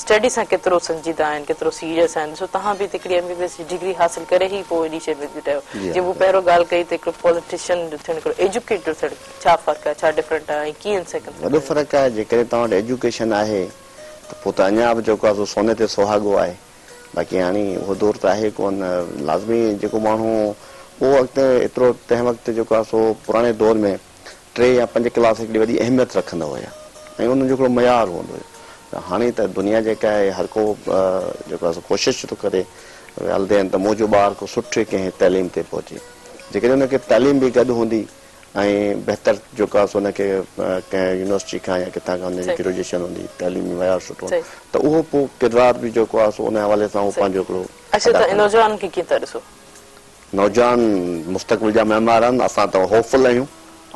स्टडी सां केतिरो संजीदा आहिनि केतिरो सीरियस आहिनि ॾिसो तव्हां बि हिकिड़ी MBBS जी डिग्री हासिल करे ई पोइ एॾी शइ में जुटायो जीअं मूं पहिरियों ॻाल्हि कई त हिकिड़ो पॉलिटिशियन थियणु हिकिड़ो एजुकेटर थियणु छा फ़र्क़ु आहे छा डिफरेंट आहे ऐं कीअं वॾो फ़र्क़ु आहे जेकॾहिं तव्हां वटि एजुकेशन आहे त पोइ त अञा बि जेको आहे सो सोने ते सुहागो आहे बाक़ी हाणे उहो दौर त आहे कोन लाज़मी जेको माण्हू उहो अॻिते एतिरो तंहिं वक़्तु जेको आहे सो पुराणे दौर में 3 या 5 क्लास हिकिड़ी वॾी अहमियत रखंदा हुया ऐं उनजो हिकिड़ो मयार हूंदो हुयो त हाणे त दुनिया जेका आहे हर को जेको आहे सो कोशिशि थो करे हलंदे आहिनि त मुंहिंजो ॿारु को सुठे कंहिं तइलीम ते पहुचे जेकॾहिं हुनखे तइलीम बि गॾु हूंदी ऐं बहितर जेको आहे सो हुनखे कंहिं यूनिवर्सिटी खां या किथां खां हुनजी ग्रेजुएशन हूंदी तइलीमी मयार सुठो त उहो पोइ किरदार बि जेको आहे सो उन हवाले सां उहो पंहिंजो हिकिड़ो अच्छा त नौजवान खे कीअं था ॾिसो नौजवान मुस्तक़बिल जा महिमान आहिनि असां त होपफुल आहियूं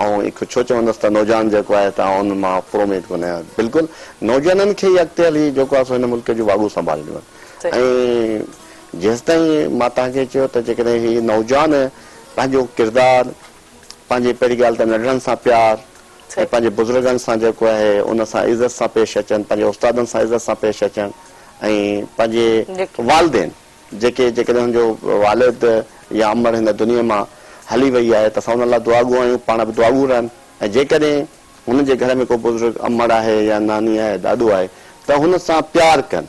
ऐं हिकु छो चवंदुसि त नौजवान जेको आहे तव्हां हुन मां पूरो उमेद कोन आहियां बिल्कुलु नौजवाननि खे ई अॻिते हली जेको आहे सो हिन मुल्क जो वाॻू संभालणो आहे ऐं जेसि ताईं मां तव्हांखे चयो त जेकॾहिं हीअ नौजवान पंहिंजो किरदारु पंहिंजी पहिरीं ॻाल्हि त नंढड़नि सां प्यार ऐं पंहिंजे बुज़ुर्गनि सां जेको आहे उन सां इज़त सां पेश अचनि पंहिंजे उस्तादनि सां इज़त सां पेश अचनि ऐं पंहिंजे वालदेन जेकॾहिं हुनजो वालिद या अमर हिन दुनिया मां हली वई आहे त असां हुन लाइ दुआगू आहियूं पाण बि दुआगू रहनि ऐं जेकॾहिं हुनजे घर में को बुज़ुर्ग अमर आहे या नानी आहे ॾाॾो आहे त हुन सां प्यार कनि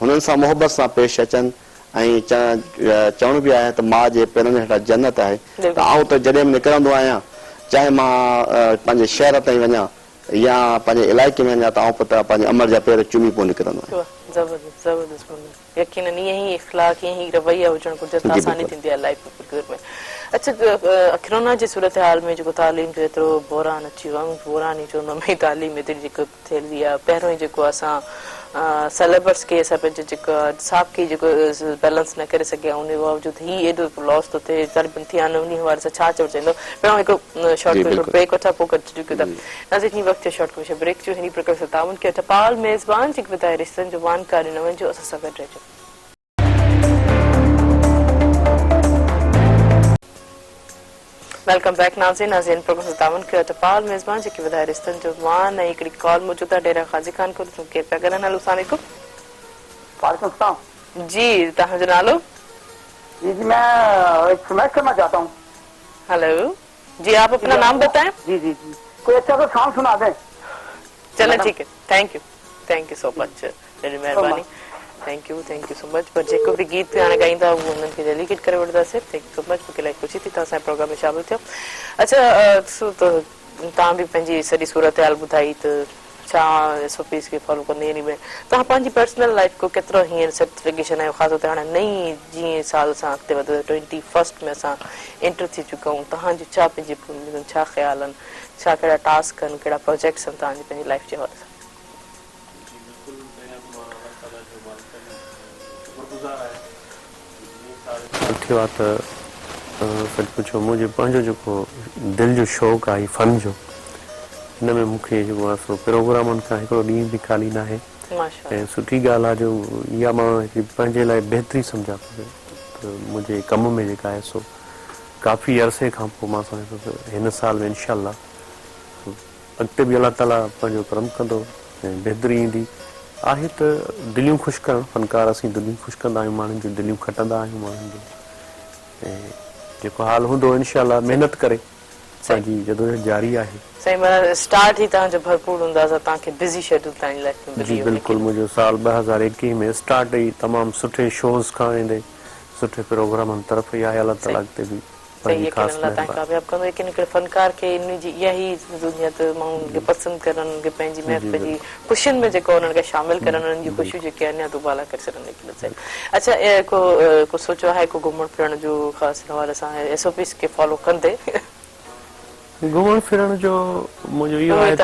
हुननि सां मोहबत सां पेश अचनि ऐं चवणो बि आहे त माउ जे पेरनि हेठां जन्नत आहे त आउं त जॾहिं बि निकिरंदो आहियां चाहे मां पंहिंजे शहर ताईं वञा या पंहिंजे इलाइक़े में वञा त आउं त पंहिंजे अमर जा पेर चुमी पोइ निकिरंदो आहियां ज़बरदस्त ज़बरदस्त यकीनन ईअं ई इख़्लाक़ ईअं ई रवैया हुजणु घुरिजे त आसानी थींदी आहे लाइफ में अच्छा कोरोना जी सूरत हाल में जेको तालीम जो एतिरो बहिरान अची वियो आहे बहिरान ई चवंदो नई तालीम एतिरी जेको थियलदी आहे पहिरियों ई जेको असां सिलेबस खे असां पंहिंजे जेको साफ़ खे जेको बैलेंस न करे सघिया उन बावजूद ही एॾो लॉस थो थिए तर्बियत थिया न उन हवाले सां छा चवणु चाहींदो पहिरियों हिकिड़ो शॉर्ट ब्रेक वठां पोइ कंटिन्यू कंदा नाज़रीन वक़्तु शॉर्ट में ब्रेक जो हिन प्रकार सां ताउन कयो टपाल मेज़बान जेके ॿुधाए रिश्तनि जो वानकारी न वञिजो असां सां गॾु रहिजो वेलकम बैक नाज़रीन प्रोग्राम तावन कयो टपाल मेज़बान जेके ॿुधाए रिश्तनि जो वान ऐं हिकिड़ी कॉल मौजूदु आहे डेरा ख़ाज़ी खान को केरु पिया ॻाल्हाइनि हेलो अस्सलाम वालेकुम जी तव्हांजो नालो जी जी, मैं एक फरमाइश करना चाहता हूँ। हेलो जी, आप अपना नाम बताएं। जी जी जी, कोई अच्छा सा सॉन्ग सुना दें। चलें, ठीक है। थैंक यू सो मच, ॾाढी महिरबानी। Thank you so much. पर जेको बि गीत हाणे ॻाईंदा उहो उन्हनि खे डेलीकेट करे वठंदासीं। थैंक यू सो मच, मूंखे इलाही ख़ुशी थी तव्हां असांजे प्रोग्राम में शामिल थियो। अच्छा, तव्हां बि पंहिंजी सॼी सूरत हाल ॿुधाई त छा SOPs खे फॉलो कंदी इन में तव्हां पंहिंजी पर्सनल लाइफ को केतिरो हींअर सर्टिफिकेशन आहियो, ख़ासि तौर ते हाणे नई जीअं साल सां अॻिते वधो 21 में असां एंटर थी चुका आहियूं। तव्हांजी छा पंहिंजी पूरी छा ख़्याल आहिनि, छा कहिड़ा टास्क आहिनि, कहिड़ा प्रोजेक्ट्स आहिनि तव्हांजी पंहिंजी लाइफ जे हवाले सां? थियो आहे त सच पुछो मुंहिंजो पंहिंजो जेको दिलि जो शौक़ु आहे फन जो, हिन में मूंखे जेको आहे सो प्रोग्रामनि खां हिकिड़ो ॾींहुं बि ख़ाली न आहे। ऐं सुठी ॻाल्हि आहे जो इहा मां पंहिंजे लाइ बहितरी सम्झां थो त मुंहिंजे कम में जेका आहे सो काफ़ी अरसे खां पोइ मां सम्झां थो त हिन साल में इनशाअल्लाह अॻिते बि अलाह ताला पंहिंजो करम कंदो ऐं बहितरी ईंदी आहे। त दिलियूं ख़ुशि करणु, फनकार असीं दिलियूं ख़ुशि कंदा आहियूं, माण्हुनि जूं दिलियूं खटंदा आहियूं माण्हुनि जूं। ऐं जेको हाल हूंदो इनशाअल्लाह महिनत करे पंहिंजी जदोजहद जारी आहे। सही माना स्टार्ट ही तव्हांजो भरपूर हूंदा तव्हांखे बिज़ी शेड्यूल तव्हांजी लाइफ में जी बिल्कुलु, मुंहिंजो साल 2021 में स्टार्ट ई तमामु सुठे शोज़ खां वेंदे सुठे प्रोग्रामनि तरफ़ ई आहे। अलाह ताला अॻिते बि सही तव्हां कामयाबु कंदो। लेकिन हिकिड़े फनकार खे इन जी इहा ई ज़रूरत माण्हुनि खे पसंदि करणु, उन्हनि खे पंहिंजी महफ़िल जी ख़ुशियुनि में जेको उन्हनि खे शामिल करणु, उन्हनि जी ख़ुशियूं जेके अञा दुबाला करे छॾनि। अच्छा, को सोचो आहे को घुमण फिरण जो ख़ासि हवाले सां SOPs खे फॉलो कंदे? घुमण फिरण जो मुंहिंजो इहो आहे त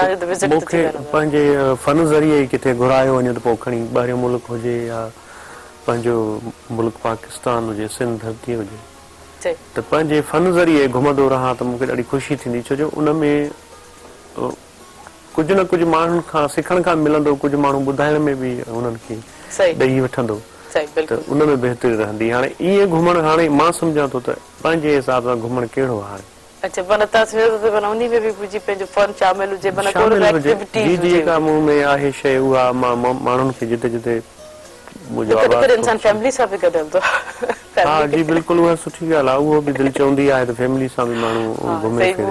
मूंखे पंहिंजे फन ज़रिए ई किथे घुरायो वञे त पोइ खणी ॿाहिरियों मुल्क हुजे या पंहिंजो मुल्क पाकिस्तान हुजे, सिंध धरती हुजे, त पंहिंजे फन ज़रिए घुमंदो रहां त मूंखे ॾाढी ख़ुशी थींदी। छो जो उन में कुझु न कुझु माण्हुनि खां सिखण खां मिलंदो, कुझु माण्हू ॿुधाइण में बि उन्हनि खे ॾेई वठंदो, त उन में बहितरी रहंदी। हाणे ईअं घुमण, हाणे मां सम्झां थो त पंहिंजे हिसाब सां घुमण कहिड़ो आहे। अच्छा, माना तव्हां सम्झो त माना उन में बि मुंहिंजी पंहिंजो फन शामिल हुजे, माना जी जेका मूं में आहे शइ उहा मां माण्हुनि खे जिते जिते इंसान फैमिली सां बि गॾु हलंदो। हा जी बिल्कुलु, उहा सुठी ॻाल्हि आहे। उहो बि दिलि चवंदी आहे त फैमिली सां बि माण्हू घुमे फिरे।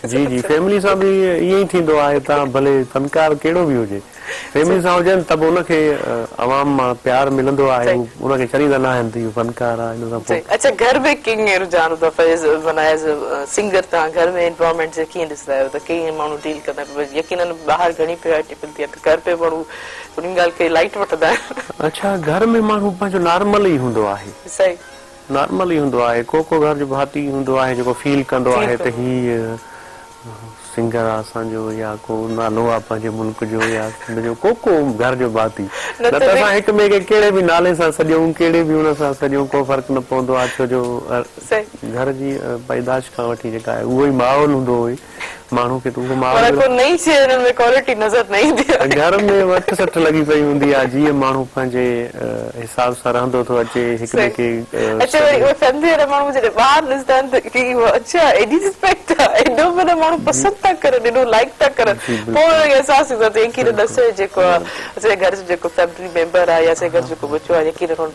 जी जी, फैमिली सां बि ईअं ई थींदो आहे। तव्हां भले फनकार कहिड़ो बि हुजे, फैमिली सां हुजनि त बि उनखे आवाम मां प्यार मिलंदो आहे, उनखे छॾींदा न आहिनि त इहो फनकार आहे। हिन सां पोइ अच्छा, घर में कीअं रुझान हूंदो आहे सिंगर? तव्हां घर में एनवायरमेंट से कीअं ॾिसंदा आहियो त कीअं माण्हू डील कंदा आहिनि? यकीनन ॿाहिरि घणी प्रायोरिटी मिलंदी आहे, घर पे माण्हू उन ॻाल्हि खे लाइट वठंदा आहिनि। अच्छा, घर में माण्हू पंहिंजो नॉर्मल ई हूंदो आहे, सही नॉर्मल ई हूंदो आहे। को घर जो भाती हूंदो आहे जेको फील कंदो आहे त हीअ सिंगर आहे असांजो, या को नालो आहे पंहिंजे मुल्क जो या जो को घर जो भाती। न त असां हिक ॿिए खे कहिड़े बि नाले सां सॼूं, कहिड़े बि हुन सां सॼूं, को फ़र्क़ु न पवंदो आहे। छो जो घर जी पैदाश खां वठी जेका आहे उहो ई माहौल हूंदो हुई माण्हू खे, त उहो माहौल घर में वठ सठ लॻी पई हूंदी आहे। जीअं माण्हू पंहिंजे हिसाब सां रहंदो थो अचे, हिक ॿिए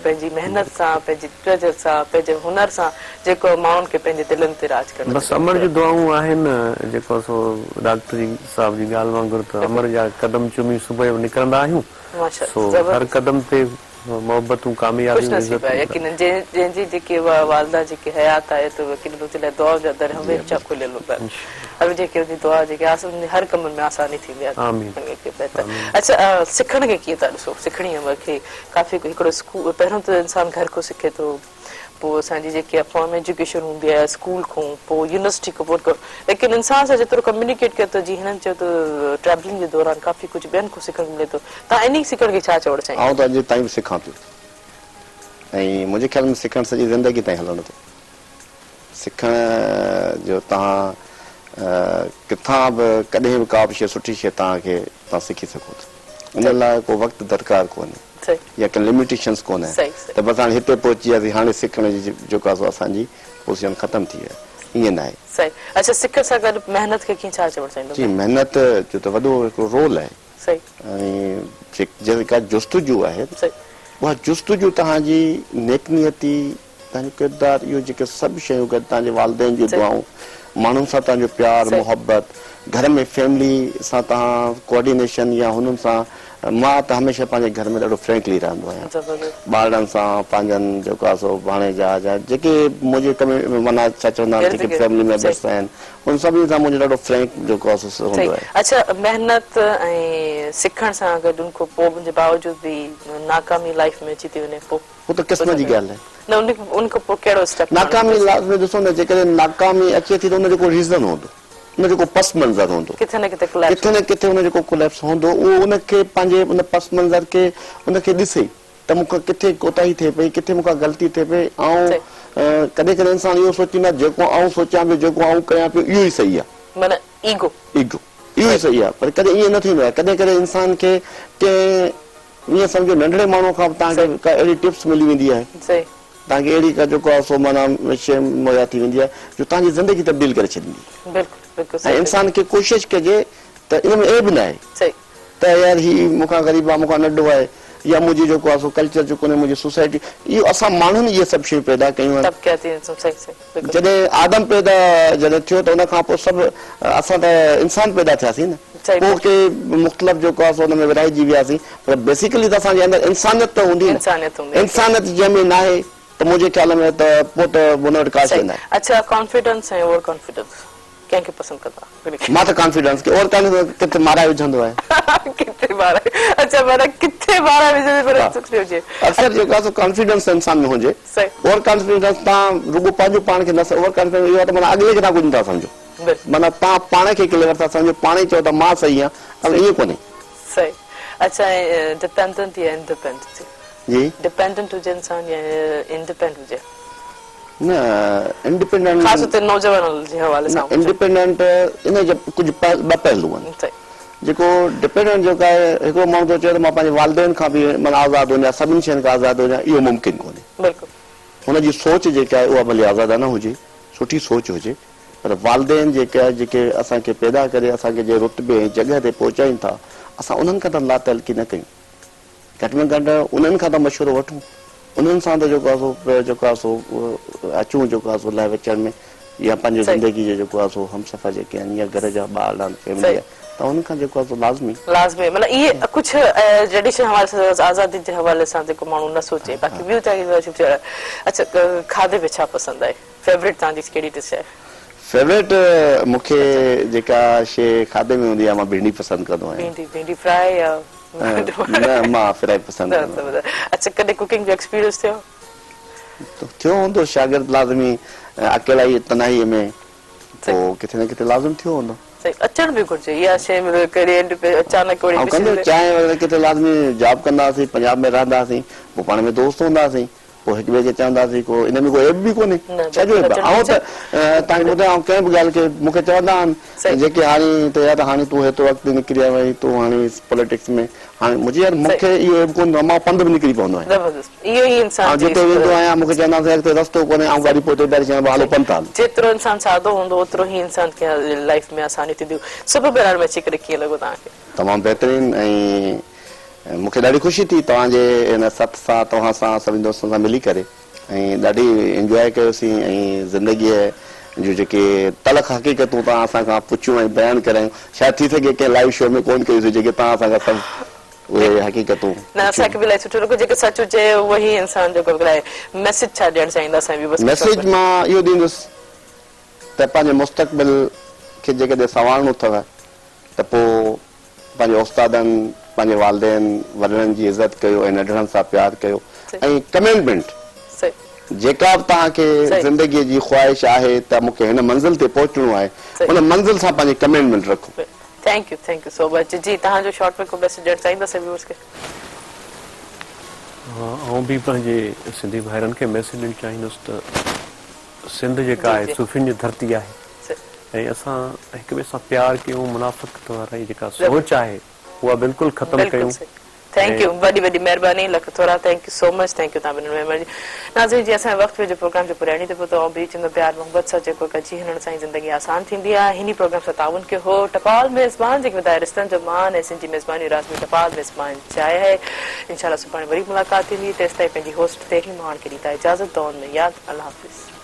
पंहिंजी महिनत सां, पंहिंजी ट्रेजर सां, पंहिंजे हुनर सां जेको माण्हुनि खे पंहिंजे दिलनि ते राज करणु। बसि अमर जी दुआऊं आहिनि जेको सो डॉक्टर जी साहब जी ॻाल्हि वांगुरु, त अमर जा कदम चुमी सुबुह जो निकिरंदा आहियूं। हर कदम ते मोहबतूं, कामयाबी, जंहिंजी जेकी वालदा जेकी हयात आहे त दुआ जा दर हमेशा खुलियल हूंदा आहिनि। हर जेके दुआ जेके हर कम में आसानी थींदी आहे। अच्छा, सिखण खे कीअं था ॾिसो? सिखणी खे काफ़ी हिकिड़ो स्कूल, पहिरियों त इंसान घर खां सिखे थो, पोइ असांजी जेकी फॉर्म एजुकेशन हूंदी आहे स्कूल खां, पोइ यूनिवर्सिटी खां पोइ, लेकिन इंसान सां जेतिरो कम्युनिकेट कयो त जीअं हिननि चयो त ट्रैवलिंग जे दौरान काफ़ी कुझु ॿियनि खां सिखणु मिले थो। तव्हां इन सिखण खे छा चवणु चाहींदा? आउं त अॼु ताईं बि सिखां पियो, ऐं मुंहिंजे ख़्याल में सिखणु सॼी ज़िंदगी ताईं हलंदो थो। सिखण जो तव्हां किथां बि कॾहिं बि का बि शइ, सुठी शइ तव्हां सिखी सघो था। उन लाइ को वक़्तु दरकार कोन्हे या कंहिं लिमिटेशन्स कोन्हे त बसि हाणे हिते पहुची वियासीं, हाणे सिखण जी जेको आहे असांजी पोज़ीशन ख़तमु थी आहे, ईअं न आहे। अच्छा, सिखण सां गॾु महिनत खे कीअं छा चवणु चाहींदो? जी, महिनत जो त वॾो हिकिड़ो रोल आहे, ऐं जेका जुस्तजू आहे उहा जुस्तजू तव्हांजी नेकनियती तव्हांजो किरदारु इहो जेके सभु शयूं गॾु तव्हांजे वालदेन जूं दुआऊं माण्हुनि सां तव्हांजो प्यार मोहबत घर में फैमिली सां तव्हां कोऑर्डिनेशन या हुननि सां मां त हमेशह पंहिंजे घर में ॾाढो फ्रैंकली रहंदो आहियां ॿारनि सां पंहिंजनि जेको आहे सो भाणेजा या जेके मुंहिंजे माना छा चवंदा आहिनि जेके फैमिली मेंबर्स आहिनि उन सभिनी सां मुंहिंजो ॾाढो फ्रैंक जेको आहे सो हूंदो आहे। अच्छा महिनत ऐं सिखण सां गॾु उनखां पोइ जे बावजूद बि नाकामी लाइफ में अची थी वञे पोइ हू त क़िस्मत जी ॻाल्हि आहे न उनखां पोइ कहिड़ो स्टेप नाकामी लाइफ में ॾिसो न जेकॾहिं नाकामी अचे थी त उन जो रीज़न हूंदो उन जेको पस मंज़र हूंदो किथे न किथे उन जेको कोलैप्स हूंदो उहो उनखे पंहिंजे उन पस मंज़र खे उनखे ॾिसे त मूंखां किथे कोताही थिए पई किथे मूंखां ग़लती थिए पई ऐं कॾहिं कॾहिं इंसान इहो सोचींदो आहे जेको आउं सोचियां पियो जेको आउं कयां पियो इहो ई सही आहे माना ईगो इहो ई सही आहे पर कॾहिं ईअं न थींदो आहे कॾहिं कॾहिं इंसान खे कंहिं ईअं सम्झो नंढड़े माण्हू खां तव्हांखे का अहिड़ी टिप्स मिली वेंदी आहे तव्हांखे अहिड़ी का जेको आहे सो माना शइ मुहैया थी वेंदी आहे जो तव्हांजी ज़िंदगी तब्दील करे छॾींदी ऐं इंसान खे कोशिशि कजे त इन में एब न आहे त यार ही मूंखां ग़रीब आहे मूंखां नंढो आहे या मुंहिंजी जेको आहे सो कल्चर जेको आहे मुंहिंजी सोसाइटी इहो असां माण्हुनि इहे सभु शयूं पैदा कयूं जॾहिं आदम पैदा जॾहिं थियो त उन खां पोइ सभु असां त इंसान पैदा थियासीं न पोइ के मुख़्तलिफ़ जेको आहे सो हुन में विराइजी वियासीं पर बेसिकली त असांजे अंदरि इंसानियत त हूंदी इंसानियत जंहिंमें न आहे त मुंहिंजे ख्याल में त पोइ त हुन वटि का शइ न आहे। अच्छा कॉन्फिडेंस ऐं ओवर कॉन्फिडेंस कंहिंखे पसंदि कंदा मां त कॉन्फिडेंस खे और किथे मारा विझंदो आहे किथे मारा अच्छा माना किथे मारा विझंदो पर सुठो हुजे अक्सर जेको आहे सो कॉन्फिडेंस इंसान में हुजे ओवर कॉन्फिडेंस तव्हां रुगो पंहिंजो पाण खे न ओवर कॉन्फिडेंस इहो आहे त माना अॻिले खे तव्हां कुझु नथा सम्झो माना तव्हां पाण खे क्लियर था सम्झो पाण ई चओ त मां सही आहियां पर ईअं कोन्हे सही अच्छा डिपेंडेंट या इंडिपेंडेंट जी डिपेंडेंट हुजे इंसान या इंडिपेंडेंट हुजे न इंडिपेंडेंट ख़ासि तौर ते नौजवान जे हवाले सां इंडिपेंडेंट इन जा कुझु ॿ पहलू आहिनि जेको डिपेंडेंट जेको आहे हिकिड़ो माण्हू थो चए त मां पंहिंजे वालदेन खां बि माना आज़ादु वञा सभिनी शयुनि खां आज़ादु वञा इहो मुमकिन कोन्हे हुनजी सोच जेका आहे उहा भले आज़ादु न हुजे सुठी सोच हुजे पर वालदेन जेके असांखे पैदा करे असांखे जे रुतबे ऐं जॻह ते पहुचाइनि था असां उन्हनि खां त लातलकी न कयूं घटि में घटि उन्हनि खां त मशवरो वठूं उन्हनि सां त जेको आहे सो अचूं जेको आहे सो लाइ विचण में या पंहिंजी ज़िंदगी जो जेको आहे सो हमसफ़र जेके आहिनि या घर जा ॿार आहिनि फैमिली आहे त उन्हनि खां जेको आहे सो लाज़मी मतिलबु इहे कुझु ट्रेडिशन हवाले सां आज़ादी जे हवाले सां जेको माण्हू न सोचे बाक़ी ॿियूं अच्छा खाधे में छा पसंदि आहे फेवरेट तव्हांजी कहिड़ी डिश आहे फेवरेट मूंखे जेका शइ खाधे में हूंदी आहे मां भिंडी पसंदि कंदो आहियां भिंडी फ्राई या न मां फ्राई पसंदि कंदो आहियां। अच्छा कॾहिं कुकिंग जो एक्सपीरियंस थियो हूंदो शागिर्द लाज़मी अकेला ई तनाईअ में पोइ किथे न किथे लाज़िम थियो हूंदो अचण बि घुरिजे इहा शइ अचानक चांहि वग़ैरह किथे लाज़मी जॉब कंदासीं पंजाब में रहंदासीं पोइ पाण में दोस्त हूंदासीं पोइ हिक ॿिए खे चवंदासीं को इन में कोई एप बि कोन्हे छाजो एप ऐं त तव्हांखे ॿुधायां कंहिं बि ॻाल्हि खे मूंखे चवंदा आहिनि जेके हाणे त यार हाणे तूं हेतिरो अॻिते निकिरी आयो आहीं तूं हाणे पॉलिटिक्स में हाणे मुंहिंजी यार मूंखे इहो एप कोन्हे मां पंधु बि निकिरी पवंदो आहियां जिते वेंदो आहियां मूंखे चवंदासीं अॻिते रस्तो कोन्हे ऐं वरी पोइ ॿाहिरि चवां हलो पंधु हल जेतिरो इंसान सादो हूंदो ओतिरो ई इंसान खे लाइफ में आसानी थींदियूं सभु बहिराण में अची करे कीअं लॻो तव्हांखे तमामु बहितरीनु ऐं मूंखे ॾाढी ख़ुशी थी तव्हांजे हिन सथ सां तव्हां सां सभिनी दोस्तनि सां मिली करे ऐं ॾाढी इंजॉय कयोसीं ऐं ज़िंदगीअ जूं जेके तलख़ हक़ीक़तूं तव्हां असांखां पुछियूं ऐं बयानु करायूं शायदि थी सघे कंहिं लाइव शो में कोन कयूंसीं जेके तव्हां असांखां सभु उहे हक़ीक़तूं असांखे बि इलाही सुठो लॻो जेके सच हुजे उहो ई इंसान जेको मैसेज छा ॾियणु चाहींदासीं मैसेज मां इहो ॾींदुसि त पंहिंजे मुस्तक़बिल खे जेकॾहिं संवारणो अथव त पोइ पंहिंजे उस्तादनि पंहिंजे वालदेन वॾनि जी इज़त कयो ऐं नंढड़नि सां प्यारु कयो ऐं कमिटमेंट जेका बि तव्हांखे ज़िंदगीअ जी ख़्वाहिश आहे त मूंखे हिन मंज़िल ते पहुचणो आहे उन मंज़िल सां पंहिंजी कमिटमेंट रखो थैंक यू सो मच जी तव्हांजो शॉर्ट में को मैसेज ॾियणु चाहींदासीं व्यूअर्स खे ऐं बि पंहिंजे सिंधी भाइरनि खे मैसेज ॾियणु चाहींदुसि त सिंध जेका आहे सूफ़ियुनि जी धरती आहे ऐं असां हिक ॿिए सां प्यारु कयूं मुनाफ़िक़त वारी जेका सोच आहे उहा बिल्कुलु ख़तमु कयूं थैंक यू वॾी वॾी महिरबानी लख थोरा thank you so much thank U तव्हां ॿिन्हिनि महिरबानी नाज़रीन जी असांजे वक़्त जो प्रोग्राम जो पुराणी ते पहुतो ऐं बीच में प्यार मोहब्बत सां जेको कची हिननि सां ज़िंदगी आसान थींदी आहे हिन प्रोग्राम सां ताउन कयो हो टपाल मेज़बान जेके ॿुधाए रिश्तनि जो मान ऐं सिंधी मेज़बानी रात में टपाल मेज़बान चाहे है इंशाल्लाह सुभाणे वरी मुलाक़ात थींदी तेसिताईं पंहिंजी होस्ट ते ही माण्हुनि खे ॾींदा इजाज़त दुआउनि में यादि अल्लाह हाफ़िज़